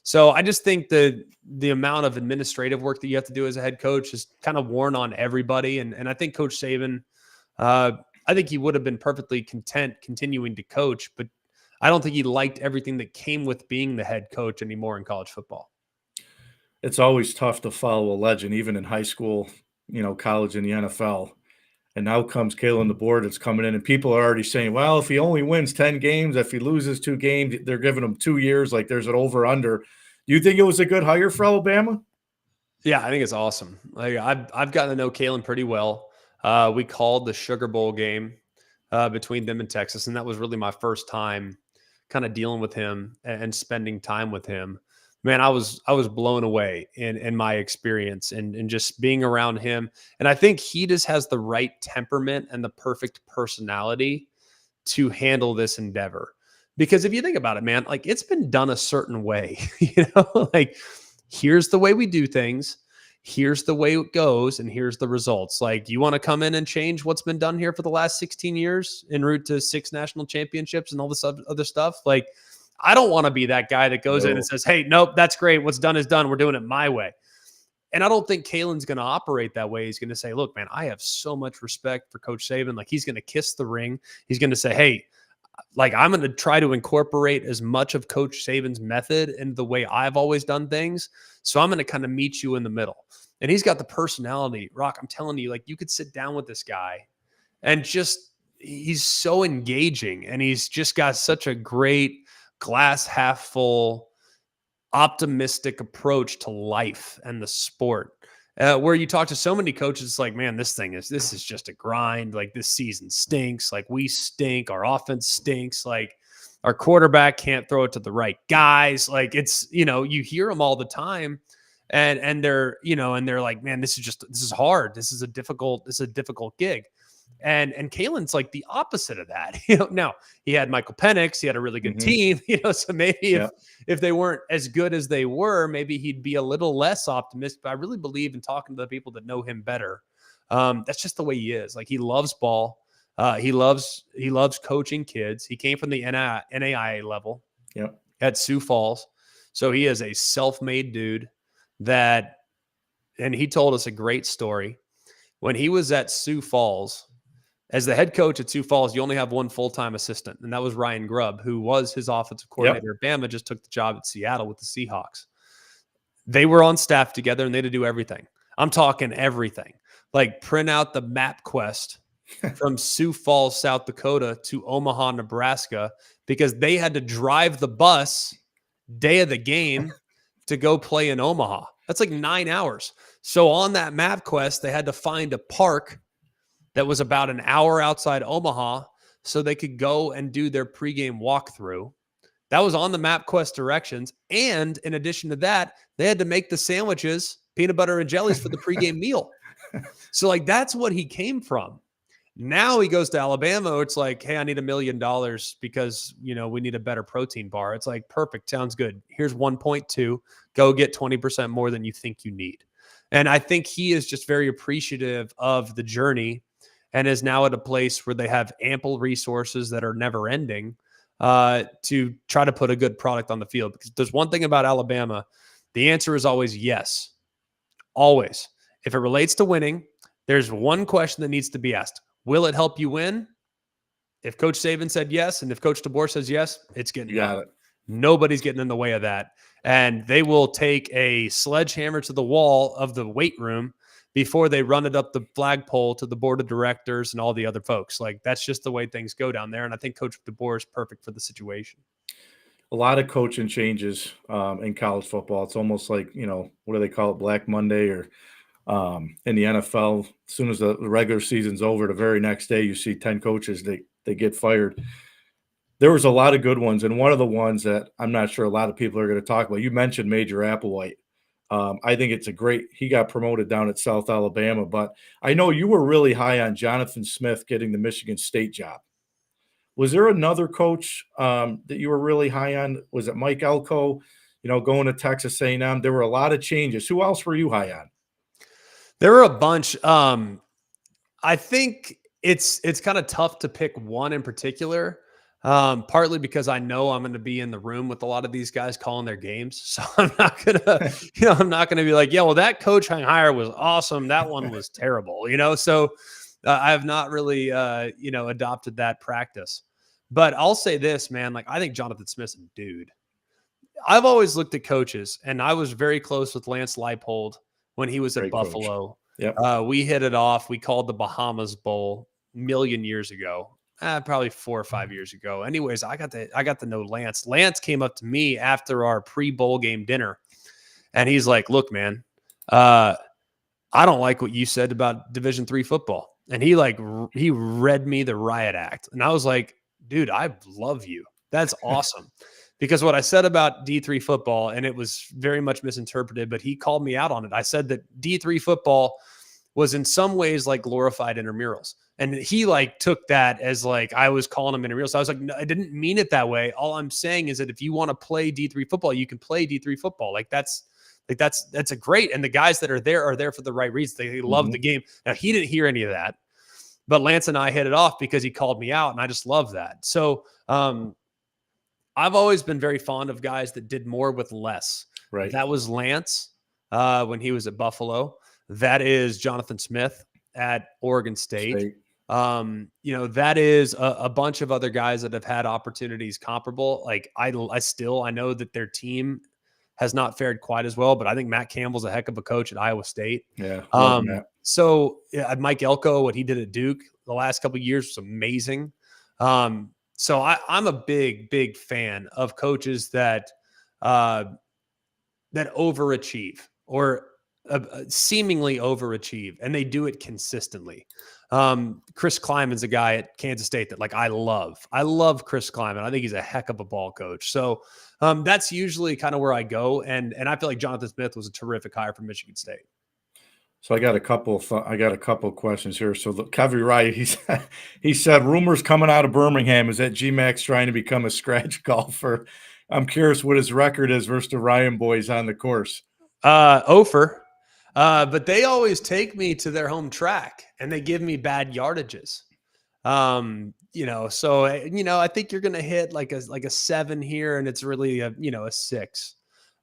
So I just think the amount of administrative work that you have to do as a head coach is kind of worn on everybody. And I think Coach Saban, I think he would have been perfectly content continuing to coach, but I don't think he liked everything that came with being the head coach anymore in college football. It's always tough to follow a legend, even in high school, college and the NFL. And now comes Kalen DeBoer that's coming in, and people are already saying, well, if he only wins 10 games, if he loses 2 games, they're giving him 2 years, like there's an over-under. Do you think it was a good hire for Alabama? Yeah, I think it's awesome. Like I've gotten to know Kalen pretty well. We called the Sugar Bowl game between them and Texas, and that was really my first time kind of dealing with him and spending time with him, man, I was blown away in my experience and just being around him. And I think he just has the right temperament and the perfect personality to handle this endeavor. Because if you think about it, man, like it's been done a certain way, like here's the way we do things. Here's the way it goes, and here's the results. Like, you want to come in and change what's been done here for the last 16 years en route to 6 national championships and all this other stuff? Like, I don't want to be that guy that goes in and says, hey, nope, that's great. What's done is done. We're doing it my way. And I don't think Kalen's going to operate that way. He's going to say, look, man, I have so much respect for Coach Saban. Like, he's going to kiss the ring. He's going to say, hey, like, I'm going to try to incorporate as much of Coach Saban's method into the way I've always done things. So I'm going to kind of meet you in the middle. And he's got the personality. Rock, I'm telling you, like, you could sit down with this guy and just, he's so engaging, and he's just got such a great glass half full, optimistic approach to life and the sport. Where you talk to so many coaches, it's like, man, this is just a grind. Like, this season stinks. Like, we stink. Our offense stinks. Like, our quarterback can't throw it to the right guys. Like, it's, you hear them all the time, and they're, and they're like, man, this is hard. This is a difficult gig. And Kalen's like the opposite of that. Now he had Michael Penix, he had a really good team, so maybe if they weren't as good as they were, maybe he'd be a little less optimistic. But I really believe in talking to the people that know him better. That's just the way he is. Like, he loves ball. He loves coaching kids. He came from the NAIA level at Sioux Falls. So he is a self-made dude and he told us a great story. When he was at Sioux Falls, as the head coach at Sioux Falls, you only have one full-time assistant, and that was Ryan Grubb, who was his offensive coordinator at Bama, just took the job at Seattle with the Seahawks. They were on staff together, and they had to do everything. I'm talking everything. Like, print out the map quest from Sioux Falls, South Dakota to Omaha, Nebraska, because they had to drive the bus day of the game to go play in Omaha. That's like 9 hours. So on that map quest, they had to find a park that was about an hour outside Omaha so they could go and do their pregame walkthrough. That was on the MapQuest directions. And in addition to that, they had to make the sandwiches, peanut butter and jellies, for the pregame meal. So, like, that's what he came from. Now he goes to Alabama. It's like, hey, I need $1 million because, we need a better protein bar. It's like, perfect. Sounds good. Here's 1.2. Go get 20% more than you think you need. And I think he is just very appreciative of the journey, and is now at a place where they have ample resources that are never ending to try to put a good product on the field. Because there's one thing about Alabama, the answer is always yes. Always. If it relates to winning, there's one question that needs to be asked. Will it help you win? If Coach Saban said yes, and if Coach DeBoer says yes, it's getting done. Nobody's getting in the way of that. And they will take a sledgehammer to the wall of the weight room before they run it up the flagpole to the board of directors and all the other folks. Like, that's just the way things go down there. And I think Coach DeBoer is perfect for the situation. A lot of coaching changes in college football. It's almost like, what do they call it? Black Monday, or in the NFL, as soon as the regular season's over, the very next day, you see 10 coaches, they get fired. There was a lot of good ones. And one of the ones that I'm not sure a lot of people are going to talk about, you mentioned Major Applewhite. I think it's he got promoted down at South Alabama, but I know you were really high on Jonathan Smith getting the Michigan State job. Was there another coach that you were really high on? Was it Mike Elko, going to Texas A&M? There were a lot of changes. Who else were you high on? There were a bunch. I think it's kind of tough to pick one in particular. Partly because I know I'm going to be in the room with a lot of these guys calling their games. So I'm not going to, be like, yeah, well, that coach hire was awesome. That one was terrible, So I have not really, adopted that practice. But I'll say this, man, like, I think Jonathan Smith's a dude. I've always looked at coaches, and I was very close with Lance Leipold when he was at Buffalo. Yep. We hit it off. We called the Bahamas Bowl a million years ago. Probably 4 or 5 years ago. Anyways, I got to know Lance. Lance came up to me after our pre-bowl game dinner, and he's like, look, man, I don't like what you said about Division III football. And he read me the riot act. And I was like, dude, I love you. That's awesome. Because what I said about D3 football, and it was very much misinterpreted, but he called me out on it. I said that D3 football was in some ways like glorified intramurals. And he like took that as like I was calling them intramurals. So I was like, no, I didn't mean it that way. All I'm saying is that if you want to play D3 football, you can play D3 football. That's a great. And the guys that are there for the right reasons. They love the game. Now he didn't hear any of that, but Lance and I hit it off because he called me out, and I just love that. So I've always been very fond of guys that did more with less. Right. That was Lance when he was at Buffalo. That is Jonathan Smith at Oregon State. That is a bunch of other guys that have had opportunities comparable. Like I know that their team has not fared quite as well, but I think Matt Campbell's a heck of a coach at Iowa State. Yeah. So Mike Elko, what he did at Duke the last couple of years was amazing. So I'm a big fan of coaches that overachieve or seemingly overachieve, and they do it consistently. Chris Kleiman's a guy at Kansas State that I love Chris Kleiman. I think he's a heck of a ball coach. So that's usually kind of where I go. And I feel like Jonathan Smith was a terrific hire for Michigan State. So I got a couple of questions here. So Kevin Wright, he said rumors coming out of Birmingham is that G-Mac's trying to become a scratch golfer. I'm curious what his record is versus the Ryan boys on the course. Ofer. But they always take me to their home track and they give me bad yardages. So I think you're going to hit like a 7 here, and it's really a 6.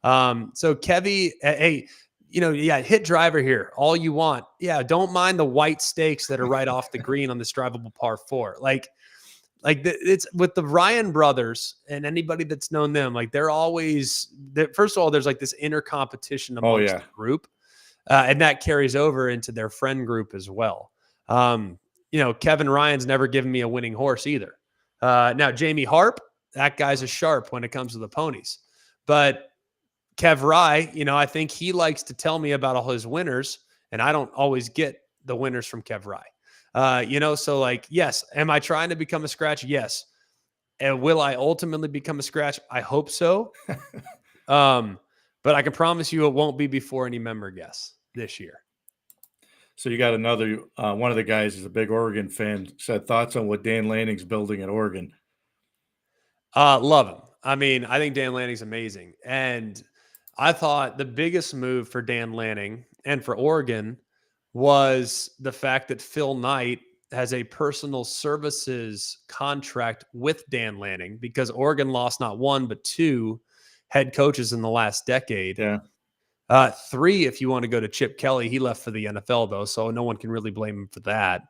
So Kevy, hey, hit driver here all you want. Yeah, don't mind the white stakes that are right off the green on this drivable par 4. It's with the Ryan brothers and anybody that's known them. They're always first of all, there's this inner competition amongst the group. And that carries over into their friend group as well. Kevin Ryan's never given me a winning horse either. Now, Jamie Harp, that guy's a sharp when it comes to the ponies. But Kev Rye, I think he likes to tell me about all his winners, and I don't always get the winners from Kev Rye. Yes, am I trying to become a scratch? Yes. And will I ultimately become a scratch? I hope so. But I can promise you it won't be before any member guess this year. So you got another one of the guys is a big Oregon fan, said thoughts on what Dan Lanning's building at Oregon. Love him. I mean, I think Dan Lanning's amazing. And I thought the biggest move for Dan Lanning and for Oregon was the fact that Phil Knight has a personal services contract with Dan Lanning, because Oregon lost not 1, but 2 head coaches in the last decade. Yeah. 3, if you want to go to Chip Kelly. He left for the NFL, though, so no one can really blame him for that.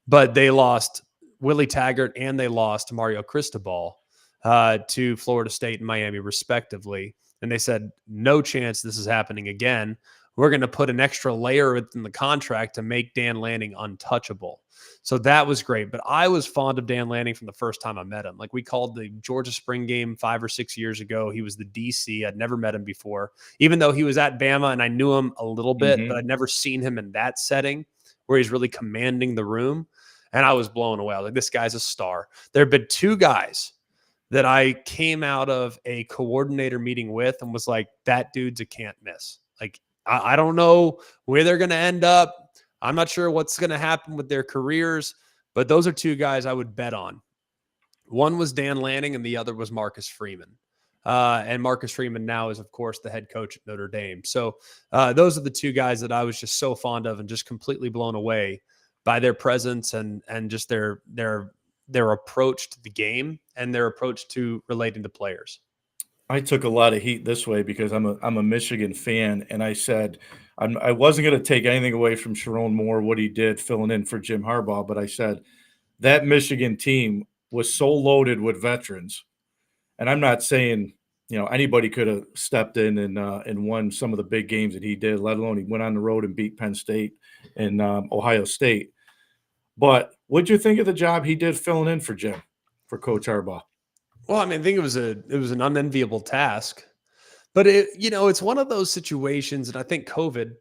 But they lost Willie Taggart and they lost Mario Cristobal to Florida State and Miami, respectively. And they said, no chance this is happening again. We're going to put an extra layer in the contract to make Dan Lanning untouchable. So that was great. But I was fond of Dan Lanning from the first time I met him. We called the Georgia spring game 5 or 6 years ago. He was the DC. I'd never met him before, even though he was at Bama and I knew him a little bit, but I'd never seen him in that setting where he's really commanding the room. And I was blown away. I was like, this guy's a star. There have been 2 guys that I came out of a coordinator meeting with and was like, that dude's a can't miss. I don't know where they're going to end up. I'm not sure what's going to happen with their careers, but those are 2 guys I would bet on. One was Dan Lanning and the other was Marcus Freeman. And Marcus Freeman now is, of course, the head coach at Notre Dame. So those are the 2 guys that I was just so fond of and just completely blown away by their presence and just their approach to the game and their approach to relating to players. I took a lot of heat this way because I'm a Michigan fan, and I said I wasn't going to take anything away from Sharon Moore, what he did filling in for Jim Harbaugh, but I said that Michigan team was so loaded with veterans, and I'm not saying anybody could have stepped in and won some of the big games that he did, let alone he went on the road and beat Penn State and Ohio State. But what'd you think of the job he did filling in for Jim, for Coach Harbaugh? Well, I mean, I think it was an unenviable task, but it's one of those situations, and I think COVID,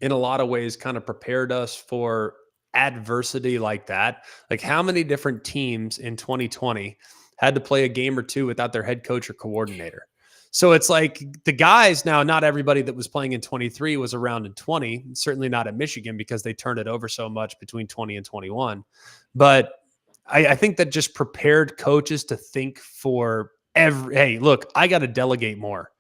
in a lot of ways, kind of prepared us for adversity like that. How many different teams in 2020 had to play a game or two without their head coach or coordinator. So it's like the guys now, not everybody that was playing in 23 was around in 20, certainly not at Michigan because they turned it over so much between 20 and 21. But I think that just prepared coaches to think for hey, look, I got to delegate more.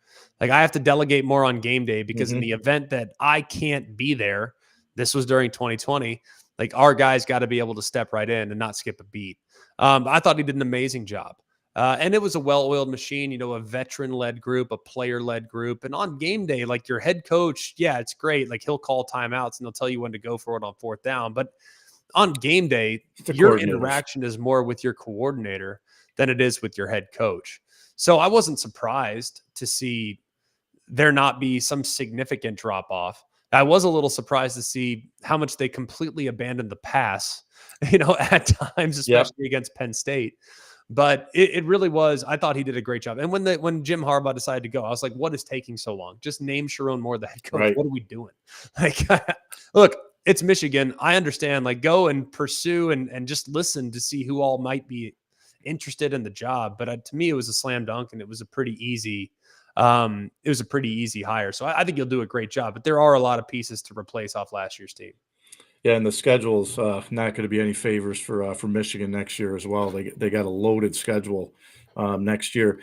Like I have to delegate more on game day because in the event that I can't be there, this was during 2020, like our guys got to be able to step right in and not skip a beat. I thought he did an amazing job. And it was a well-oiled machine, you know, a veteran-led group, a player-led group. And on game day, like your head coach, yeah, it's great. Like he'll call timeouts and he'll tell you when to go for it on fourth down. But on game day, your interaction is more with your coordinator than it is with your head coach. So I wasn't surprised to see there not be some significant drop off. I was a little surprised to see how much they completely abandoned the pass, you know, at times, especially against Penn State. But it really was. I thought he did a great job. And when Jim Harbaugh decided to go, I was like, "What is taking so long? Just name Sharon Moore the head coach. Right. What are we doing?" Like, look, it's Michigan. I understand. Like, go and pursue and just listen to see who all might be interested in the job. But to me, it was a slam dunk, and it was a pretty easy. It was a pretty easy hire. So I think you'll do a great job. But there are a lot of pieces to replace off last year's team. Yeah, and the schedule's not going to be any favors for Michigan next year as well. They got a loaded schedule next year.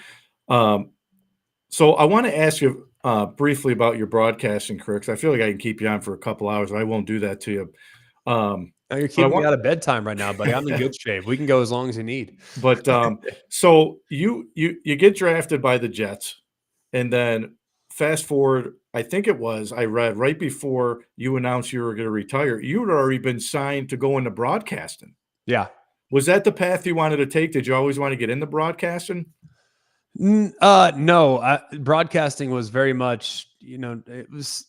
So I want to ask you briefly about your broadcasting career because I feel like I can keep you on for a couple hours. But I won't do that to you. You're keeping me out of bedtime right now, buddy. I'm in good shape. We can go as long as you need. But so you get drafted by the Jets, and then fast forward, I think I read right before you announced you were going to retire, you had already been signed to go into broadcasting. Yeah. Was that the path you wanted to take? Did you always want to get into broadcasting? No. Broadcasting was very much, you know, it was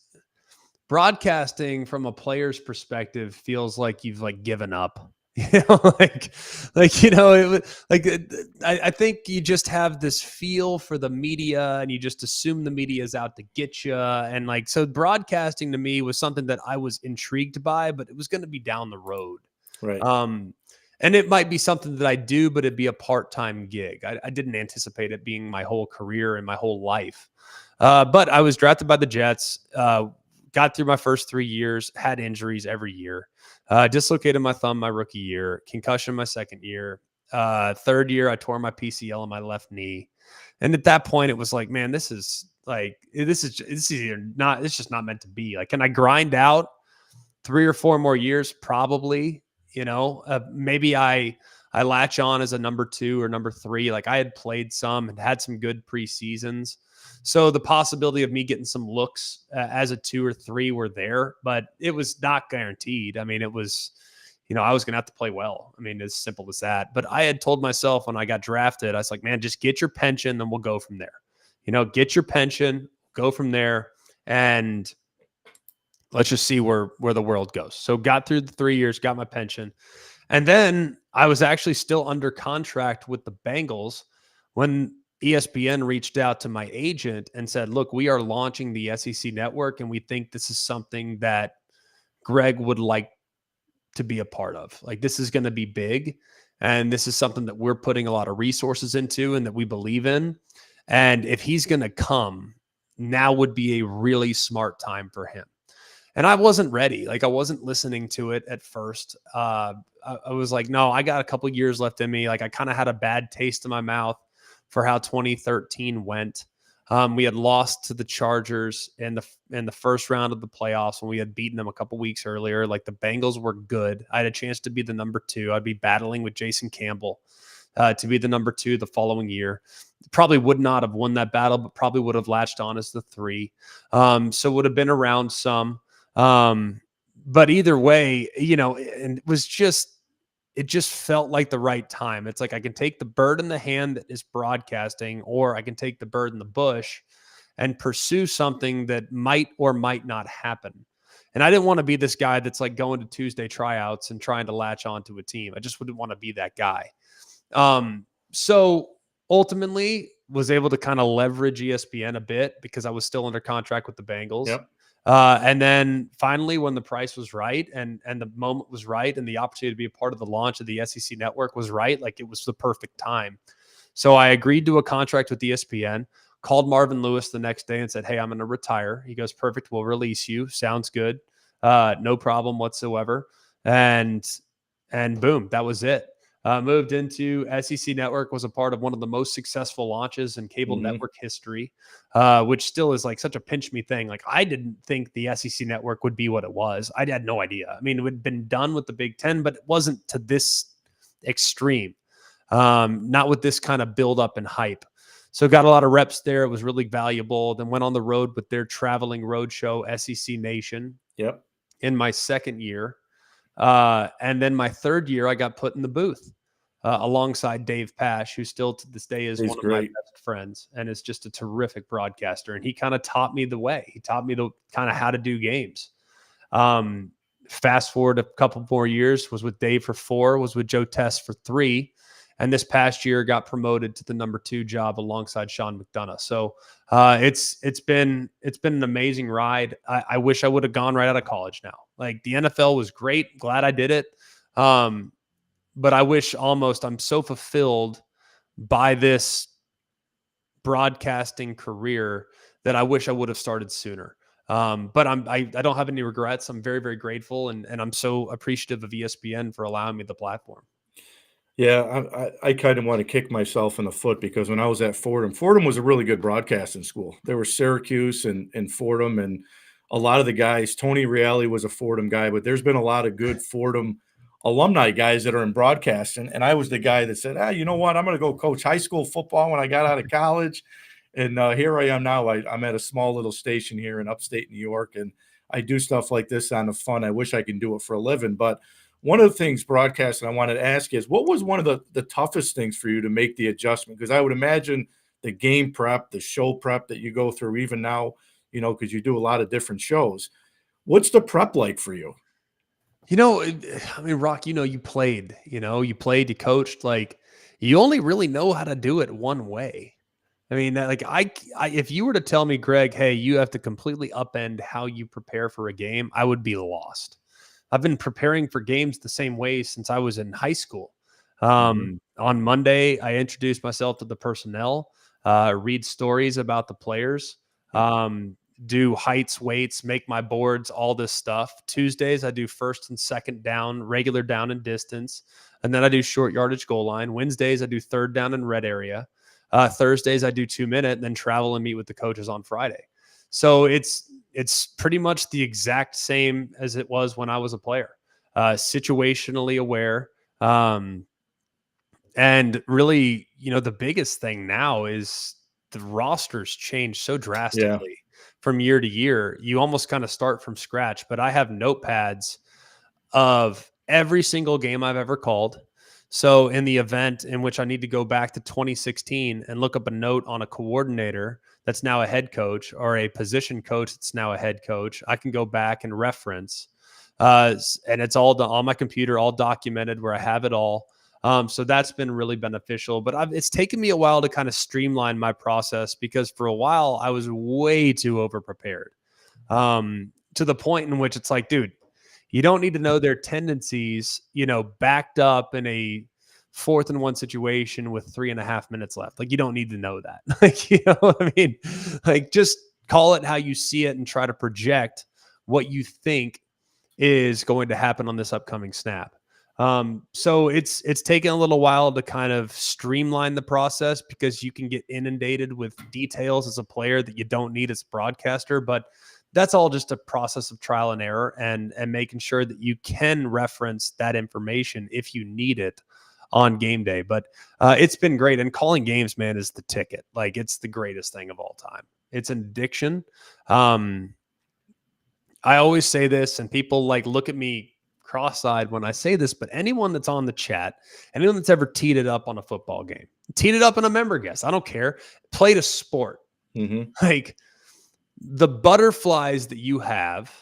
broadcasting from a player's perspective feels like you've like given up. You know, like you know, it was like I think you just have this feel for the media, and you just assume the media is out to get you, and like so, broadcasting to me was something that I was intrigued by, but it was going to be down the road, right? And it might be something that I do, but it'd be a part-time gig. I didn't anticipate it being my whole career and my whole life, but I was drafted by the Jets. Got through my first 3 years, had injuries every year. Dislocated my thumb my rookie year, concussion my second year. Third year, I tore my PCL on my left knee. And at that point, it was like, man, this is just not meant to be. Like, can I grind out 3 or 4 more years? Probably, you know, maybe I latch on as a number 2 or number 3. Like I had played some and had some good preseasons. So the possibility of me getting some looks as a 2 or 3 were there, but it was not guaranteed. I mean, it was, you know, I was going to have to play well. I mean, as simple as that. But I had told myself when I got drafted, I was like, man, just get your pension, then we'll go from there. You know, get your pension, go from there, and let's just see where the world goes. So got through the 3 years, got my pension. And then I was actually still under contract with the Bengals when ESPN reached out to my agent and said, look, we are launching the SEC network, and we think this is something that Greg would like to be a part of. Like, this is going to be big, and this is something that we're putting a lot of resources into and that we believe in. And if he's going to come, now would be a really smart time for him. And I wasn't ready. Like, I wasn't listening to it at first. I was like, no, I got a couple years left in me. Like, I kind of had a bad taste in my mouth for how 2013 went. We had lost to the Chargers in the first round of the playoffs when we had beaten them a couple weeks earlier. Like, the Bengals were good. I had a chance to be the number 2. I'd be battling with Jason Campbell to be the number 2 the following year. Probably would not have won that battle, but probably would have latched on as the 3. So would have been around some. But either way, you know, and it just felt like the right time. It's like I can take the bird in the hand that is broadcasting, or I can take the bird in the bush and pursue something that might or might not happen. And I didn't want to be this guy that's like going to Tuesday tryouts and trying to latch onto a team. I just wouldn't want to be that guy. So ultimately was able to kind of leverage ESPN a bit because I was still under contract with the Bengals. Yep. And then finally, when the price was right and the moment was right and the opportunity to be a part of the launch of the SEC network was right, like it was the perfect time. So I agreed to a contract with ESPN, called Marvin Lewis the next day and said, "Hey, I'm going to retire." He goes, "Perfect. We'll release you. Sounds good. No problem whatsoever." And boom, that was it. Moved into SEC Network, was a part of one of the most successful launches in cable network history, which still is like such a pinch me thing. Like, I didn't think the SEC Network would be what it was. I had no idea. I mean, it had been done with the Big Ten, but it wasn't to this extreme, not with this kind of build up and hype. So got a lot of reps there. It was really valuable. Then went on the road with their traveling road show, SEC Nation. Yep. In my second year. And then my third year, I got put in the booth alongside Dave Pash, who still to this day is He's one great. of my best friends and is just a terrific broadcaster. And he kind of taught me the way. He taught me the kind of how to do games. Fast forward a couple more years, was with Dave for 4, was with Joe Test for 3. And this past year got promoted to the number 2 job alongside Sean McDonough. So it's been an amazing ride. I wish I would have gone right out of college now. Like, the NFL was great. Glad I did it. But I wish I'm so fulfilled by this broadcasting career that I wish I would have started sooner. But I don't have any regrets. I'm very, very grateful. And I'm so appreciative of ESPN for allowing me the platform. Yeah, I kind of want to kick myself in the foot because when I was at Fordham was a really good broadcasting school. There were Syracuse and Fordham, and a lot of the guys. Tony Reale was a Fordham guy, but there's been a lot of good Fordham alumni guys that are in broadcasting. And I was the guy that said, you know what? I'm going to go coach high school football when I got out of college. And here I am now. I'm at a small little station here in upstate New York, and I do stuff like this on the fun. I wish I can do it for a living, but one of the things broadcasting I wanted to ask is, what was one of the toughest things for you to make the adjustment? Because I would imagine the game prep, the show prep that you go through even now, because you do a lot of different shows. What's the prep like for you? I mean, Rock, you played, you coached. Like, you only really know how to do it one way. I mean, like, if you were to tell me, Greg, hey, you have to completely upend how you prepare for a game, I would be lost. I've been preparing for games the same way since I was in high school. On Monday, I introduced myself to the personnel, read stories about the players, do heights, weights, make my boards, all this stuff. Tuesdays, I do first and second down, regular down and distance. And then I do short yardage goal line. Wednesdays, I do third down and red area. Thursdays, I do 2-minute, and then travel and meet with the coaches on Friday. So it's pretty much the exact same as it was when I was a player, situationally aware. And really, the biggest thing now is the rosters change so drastically from year to year. You almost kind of start from scratch, but I have notepads of every single game I've ever called. So in the event in which I need to go back to 2016 and look up a note on a coordinator that's now a head coach, or a position coach that's now a head coach, I can go back and reference. And it's all on my computer, all documented where I have it all. So that's been really beneficial. But it's taken me a while to kind of streamline my process, because for a while I was way too over-prepared, to the point in which it's like, dude, you don't need to know their tendencies, backed up in a 4th and 1 situation with 3.5 minutes left. Like, you don't need to know that. Like, you know what I mean? Like, just call it how you see it and try to project what you think is going to happen on this upcoming snap. So it's taken a little while to kind of streamline the process, because you can get inundated with details as a player that you don't need as a broadcaster. But that's all just a process of trial and error, and making sure that you can reference that information if you need it on game day. But it's been great. And calling games, man, is the ticket. Like, it's the greatest thing of all time. It's an addiction. I always say this, and people look at me cross-eyed when I say this, but anyone that's on the chat, anyone that's ever teed it up on a football game, teed it up in a member guest, I don't care, played a sport, like, the butterflies that you have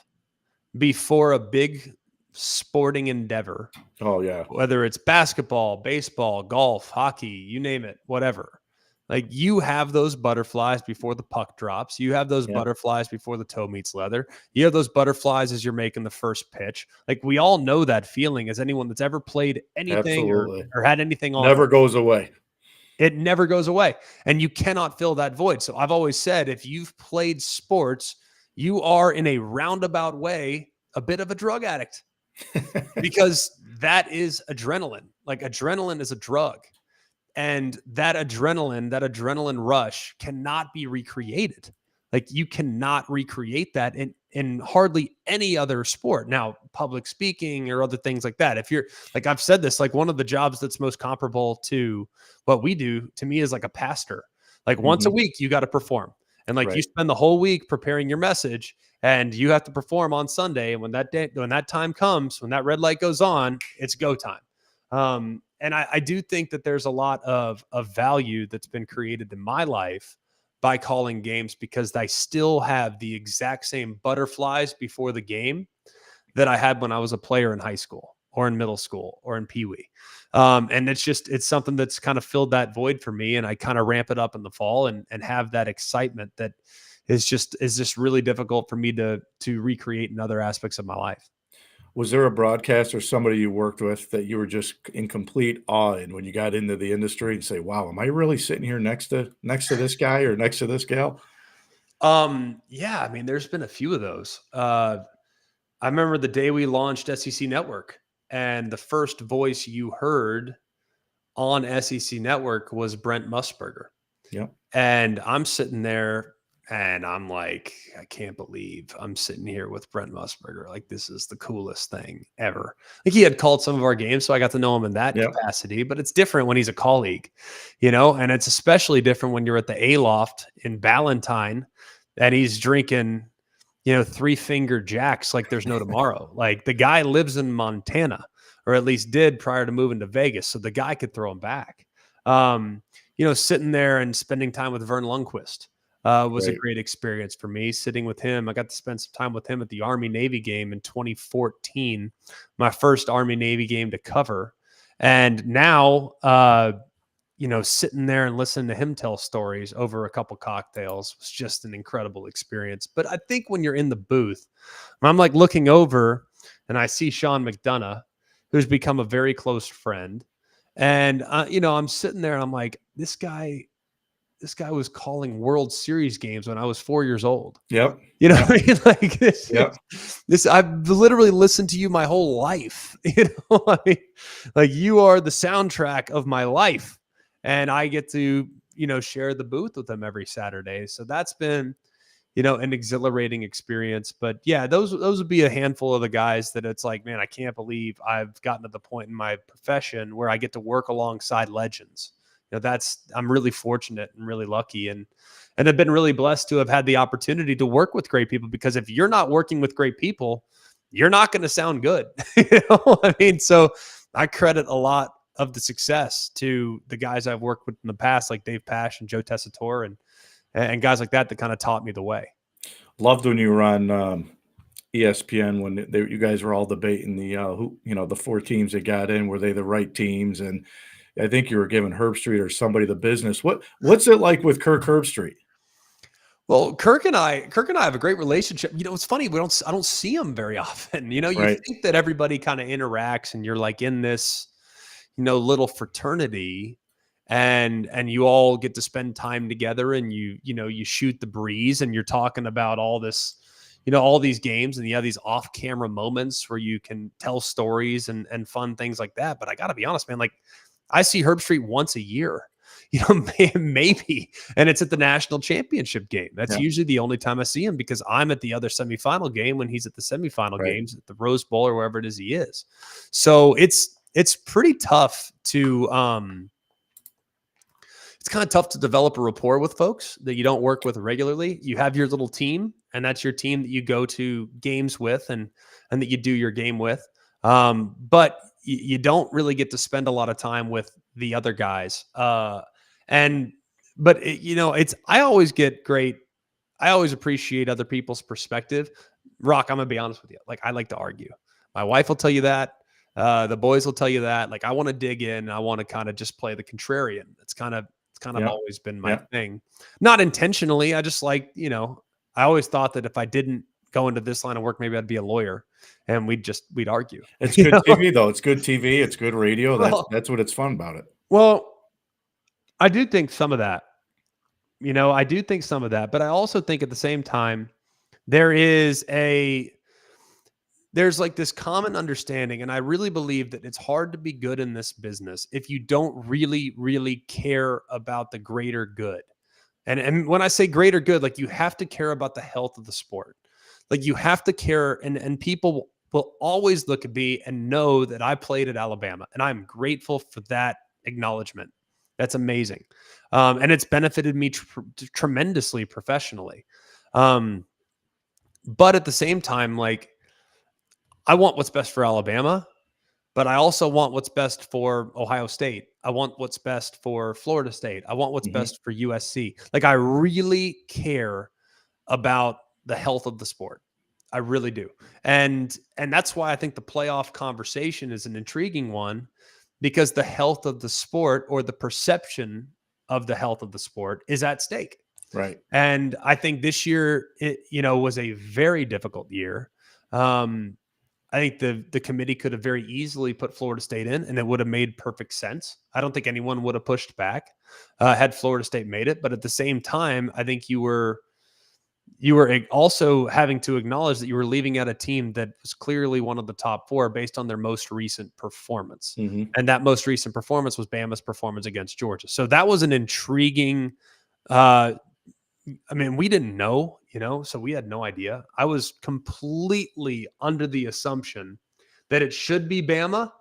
before a big sporting endeavor. Oh yeah. Whether it's basketball, baseball, golf, hockey, you name it, whatever. Like, you have those butterflies before the puck drops. You have those butterflies before the toe meets leather. You have those butterflies as you're making the first pitch. Like, we all know that feeling, as anyone that's ever played anything or had anything on. Never goes away. It never goes away, and you cannot fill that void. So I've always said, if you've played sports, you are in a roundabout way a bit of a drug addict, because that is adrenaline. Like, adrenaline is a drug. And that adrenaline rush cannot be recreated. Like, you cannot recreate that in hardly any other sport. Now, public speaking or other things like that. If you're, like, I've said this, like, one of the jobs that's most comparable to what we do to me is like a pastor. Like, once a week, you got to perform. And like, you Right. spend the whole week preparing your message, and you have to perform on Sunday. And when that time comes, when that red light goes on, it's go time. And I do think that there's a lot of value that's been created in my life by calling games, because I still have the exact same butterflies before the game that I had when I was a player in high school or in middle school or in Pee Wee. And it's something that's kind of filled that void for me. And I kind of ramp it up in the fall and have that excitement that is just really difficult for me to recreate in other aspects of my life. Was there a broadcaster or somebody you worked with that you were just in complete awe in when you got into the industry and say, "Wow, am I really sitting here next to this guy or next to this gal?" Yeah, I mean, there's been a few of those. I remember the day we launched SEC Network, and the first voice you heard on SEC Network was Brent Musburger. Yep. And I'm sitting there and I'm like, I can't believe I'm sitting here with Brent Musburger. Like, this is the coolest thing ever. Like, he had called some of our games, so I got to know him in that Yep. capacity, but it's different when he's a colleague, and it's especially different when you're at the A-Loft in Ballantyne and he's drinking, 3-finger jacks like there's no tomorrow. Like, the guy lives in Montana, or at least did prior to moving to Vegas, so the guy could throw him back. Sitting there and spending time with Vern Lundquist was a Right. great experience for me. Sitting with him, I got to spend some time with him at the Army-Navy game in 2014, my first Army-Navy game to cover. And now, sitting there and listening to him tell stories over a couple cocktails was just an incredible experience. But I think when you're in the booth, I'm like looking over and I see Sean McDonough, who's become a very close friend. And, I'm sitting there and I'm like, this guy was calling World Series games when I was 4 years old. Yep. You know what I mean? Like, Yep. I've literally listened to you my whole life. I mean, like, you are the soundtrack of my life, and I get to, share the booth with them every Saturday. So that's been, an exhilarating experience. But yeah, those would be a handful of the guys that it's like, man, I can't believe I've gotten to the point in my profession where I get to work alongside legends. I'm really fortunate and really lucky, and I've been really blessed to have had the opportunity to work with great people, because if you're not working with great people, you're not going to sound good. I mean, so I credit a lot of the success to the guys I've worked with in the past, like Dave Pash and Joe Tessitore and guys like that kind of taught me the way. Loved when you were on ESPN when you guys were all debating the 4 teams that got in. Were they the right teams? And I think you were giving Herbstreit or somebody the business. What's it like with Kirk Herbstreit? Well, Kirk and I have a great relationship. It's funny, I don't see him very often. You Right. think that everybody kind of interacts and you're like in this, little fraternity, and you all get to spend time together, and you shoot the breeze, and you're talking about all this, all these games, and you have these off-camera moments where you can tell stories and fun things like that. But I got to be honest, man, like, I see Herbstreit once a year, maybe, and it's at the national championship game. That's Yeah. usually the only time I see him, because I'm at the other semifinal game when he's at the semifinal Right. games at the Rose Bowl or wherever it is he is. So it's pretty tough to it's kind of tough to develop a rapport with folks that you don't work with regularly. You have your little team, and that's your team that you go to games with and that you do your game with. But you don't really get to spend a lot of time with the other guys. But I always appreciate other people's perspective. Rock, I'm gonna be honest with you. Like, I like to argue. My wife will tell you that. The boys will tell you that. Like, I want to dig in. I want to kind of just play the contrarian. It's kind of Yeah. always been my Yeah. thing. Not intentionally. I just like, I always thought that if I didn't go into this line of work, maybe I'd be a lawyer, and we'd argue. It's You good know? TV though. It's good TV. It's good radio. Well, That's what it's fun about it. well, I do think some of that. I do think some of that, but I also think at the same time there's like this common understanding, and I really believe that it's hard to be good in this business if you don't really, really care about the greater good. And when I say greater good, like you have to care about the health of the sport. Like you have to care, and people will always look at me and know that I played at Alabama, and I'm grateful for that acknowledgement. That's amazing, and it's benefited me tremendously professionally. But at the same time, like I want what's best for Alabama, but I also want what's best for Ohio State. I want what's best for Florida State. I want what's Hmm. best for USC. Like I really care about the health of the sport. I really do. And that's why I think the playoff conversation is an intriguing one, because the health of the sport, or the perception of the health of the sport, is at stake. Right. And I think this year was a very difficult year. I think the committee could have very easily put Florida State in, and it would have made perfect sense. I don't think anyone would have pushed back had Florida State made it. But at the same time, I think you were also having to acknowledge that you were leaving out a team that was clearly one of the top four based on their most recent performance. Hmm. And that most recent performance was Bama's performance against Georgia. So that was an intriguing. We didn't know, so we had no idea. I was completely under the assumption that it should be Bama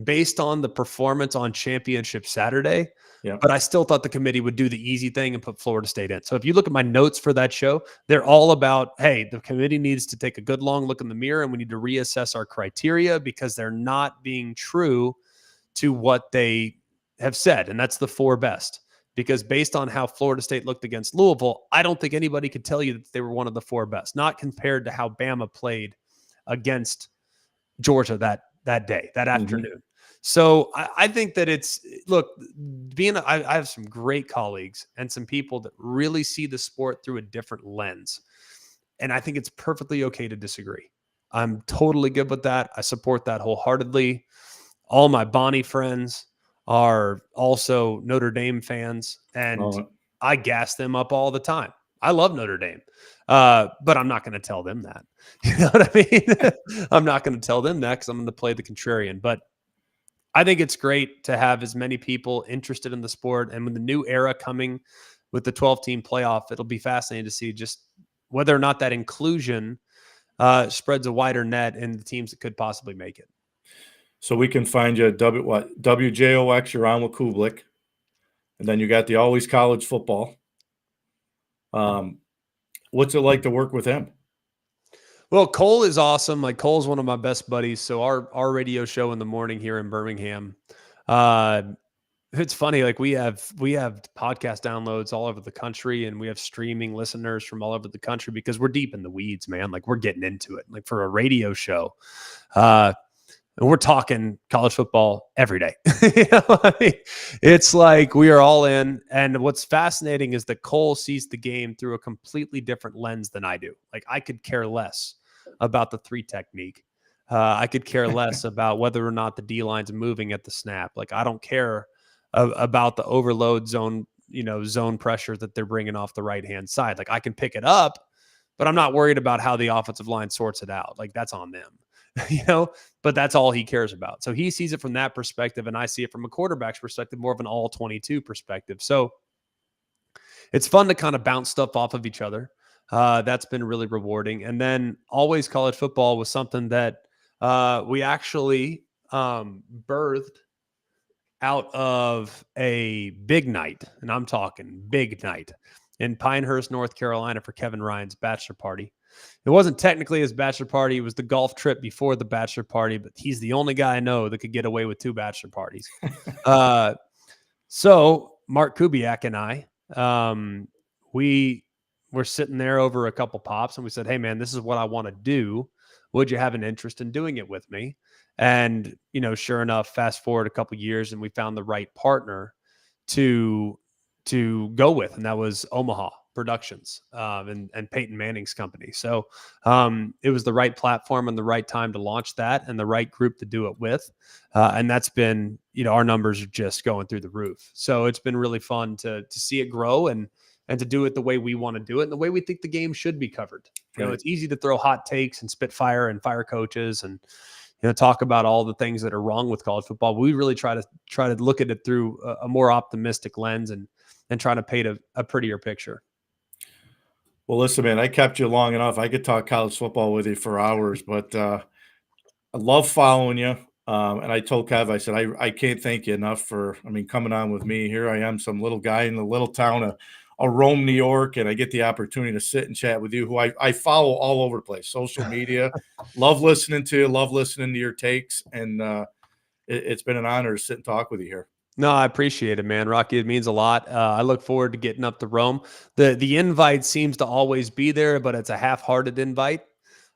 based on the performance on Championship Saturday. Yeah. But I still thought the committee would do the easy thing and put Florida State in. So if you look at my notes for that show, they're all about, hey, the committee needs to take a good long look in the mirror, and we need to reassess our criteria because they're not being true to what they have said. And that's the four best. Because based on how Florida State looked against Louisville, I don't think anybody could tell you that they were one of the four best, not compared to how Bama played against Georgia that day, that afternoon. So I think that I have some great colleagues and some people that really see the sport through a different lens. And I think it's perfectly okay to disagree. I'm totally good with that. I support that wholeheartedly. All my Bonnie friends are also Notre Dame fans, and I gas them up all the time. I love Notre Dame, but I'm not going to tell them that. You know what I mean? I'm not going to tell them that because I'm going to play the contrarian. But I think it's great to have as many people interested in the sport. And with the new era coming with the 12-team playoff, it'll be fascinating to see just whether or not that inclusion spreads a wider net in the teams that could possibly make it. So we can find you at WJOX, you're on with Cubelic. And then you got the Always College Football. What's it like to work with him? Well, Cole is awesome. Like Cole's one of my best buddies. So our radio show in the morning here in Birmingham, it's funny. Like we have podcast downloads all over the country, and we have streaming listeners from all over the country because we're deep in the weeds, man. Like we're getting into it. Like for a radio show, and we're talking college football every day. It's like we are all in. And what's fascinating is that Cole sees the game through a completely different lens than I do. Like I could care less about the three technique. I could care less about whether or not the D line's moving at the snap. Like I don't care about the overload zone, zone pressure that they're bringing off the right-hand side. Like I can pick it up, but I'm not worried about how the offensive line sorts it out. Like that's on them. But that's all he cares about. So he sees it from that perspective, and I see it from a quarterback's perspective, more of an all 22 perspective. So it's fun to kind of bounce stuff off of each other. That's been really rewarding. And then Always College Football was something that we actually birthed out of a big night, and I'm talking big night, in Pinehurst, North Carolina for Kevin Ryan's bachelor party. It wasn't technically his bachelor party. It was the golf trip before the bachelor party, but he's the only guy I know that could get away with two bachelor parties. So Mark Kubiak and I, we were sitting there over a couple pops, and we said, hey man, this is what I want to do. Would you have an interest in doing it with me? And, sure enough, fast forward a couple years and we found the right partner to go with. And that was Omaha. Productions and Peyton Manning's company. So it was the right platform and the right time to launch that and the right group to do it with. And that's been, our numbers are just going through the roof. So it's been really fun to see it grow and to do it the way we want to do it and the way we think the game should be covered. Right. It's easy to throw hot takes and spit fire and fire coaches and talk about all the things that are wrong with college football. We really try to look at it through a more optimistic lens and try to paint a prettier picture. Well, listen, man, I kept you long enough. I could talk college football with you for hours, but I love following you. And I told Kev, I said, I can't thank you enough for, coming on with me. Here I am, some little guy in the little town of Rome, New York, and I get the opportunity to sit and chat with you, who I follow all over the place, social media. Love listening to you, love listening to your takes. And it's been an honor to sit and talk with you here. No, I appreciate it, man. Rocky, it means a lot. I look forward to getting up to Rome. The invite seems to always be there, but it's a half-hearted invite.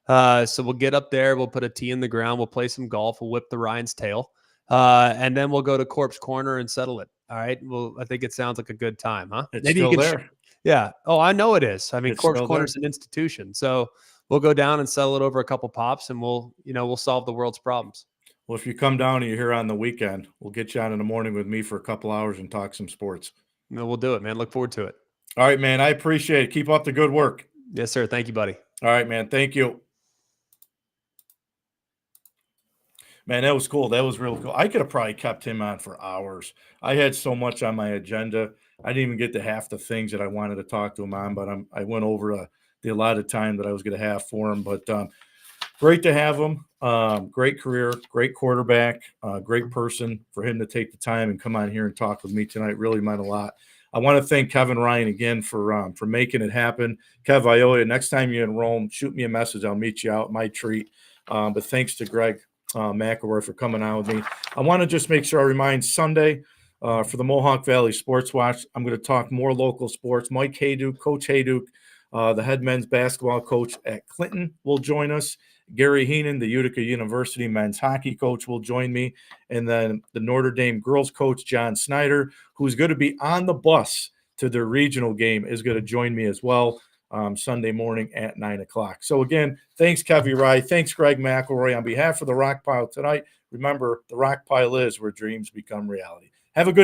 So we'll get up there. We'll put a tee in the ground. We'll play some golf. We'll whip the Ryan's tail. And then we'll go to Corpse Corner and settle it. All right. Well, I think it sounds like a good time, huh? It's maybe still there. Yeah. Oh, I know it is. It's Corpse Corner is an institution. So we'll go down and settle it over a couple pops and we'll solve the world's problems. Well, if you come down and you're here on the weekend, we'll get you on in the morning with me for a couple hours and talk some sports. No, we'll do it, man. Look forward to it. All right, man. I appreciate it. Keep up the good work. Yes, sir. Thank you, buddy. All right, man. Thank you. Man, that was cool. That was really cool. I could have probably kept him on for hours. I had so much on my agenda. I didn't even get to half the things that I wanted to talk to him on, but I went over the allotted time that I was going to have for him. But great to have him. Great career, great quarterback, great person. For him to take the time and come on here and talk with me tonight really meant a lot. I want to thank Kevin Ryan again for making it happen. Kev, I owe you. Next time you're in Rome, shoot me a message. I'll meet you out. My treat. But thanks to Greg McElroy for coming on with me. I want to just make sure I remind Sunday for the Mohawk Valley Sports Watch, I'm going to talk more local sports. Mike Hayduke, Coach Hayduke, the head men's basketball coach at Clinton, will join us. Gary Heenan, the Utica University men's hockey coach, will join me. And then the Notre Dame girls coach, John Snyder, who's going to be on the bus to their regional game, is going to join me as well Sunday morning at 9 o'clock. So again, thanks, Kevy Rye. Thanks, Greg McElroy. On behalf of the Rock Pile tonight, remember, the Rock Pile is where dreams become reality. Have a good evening.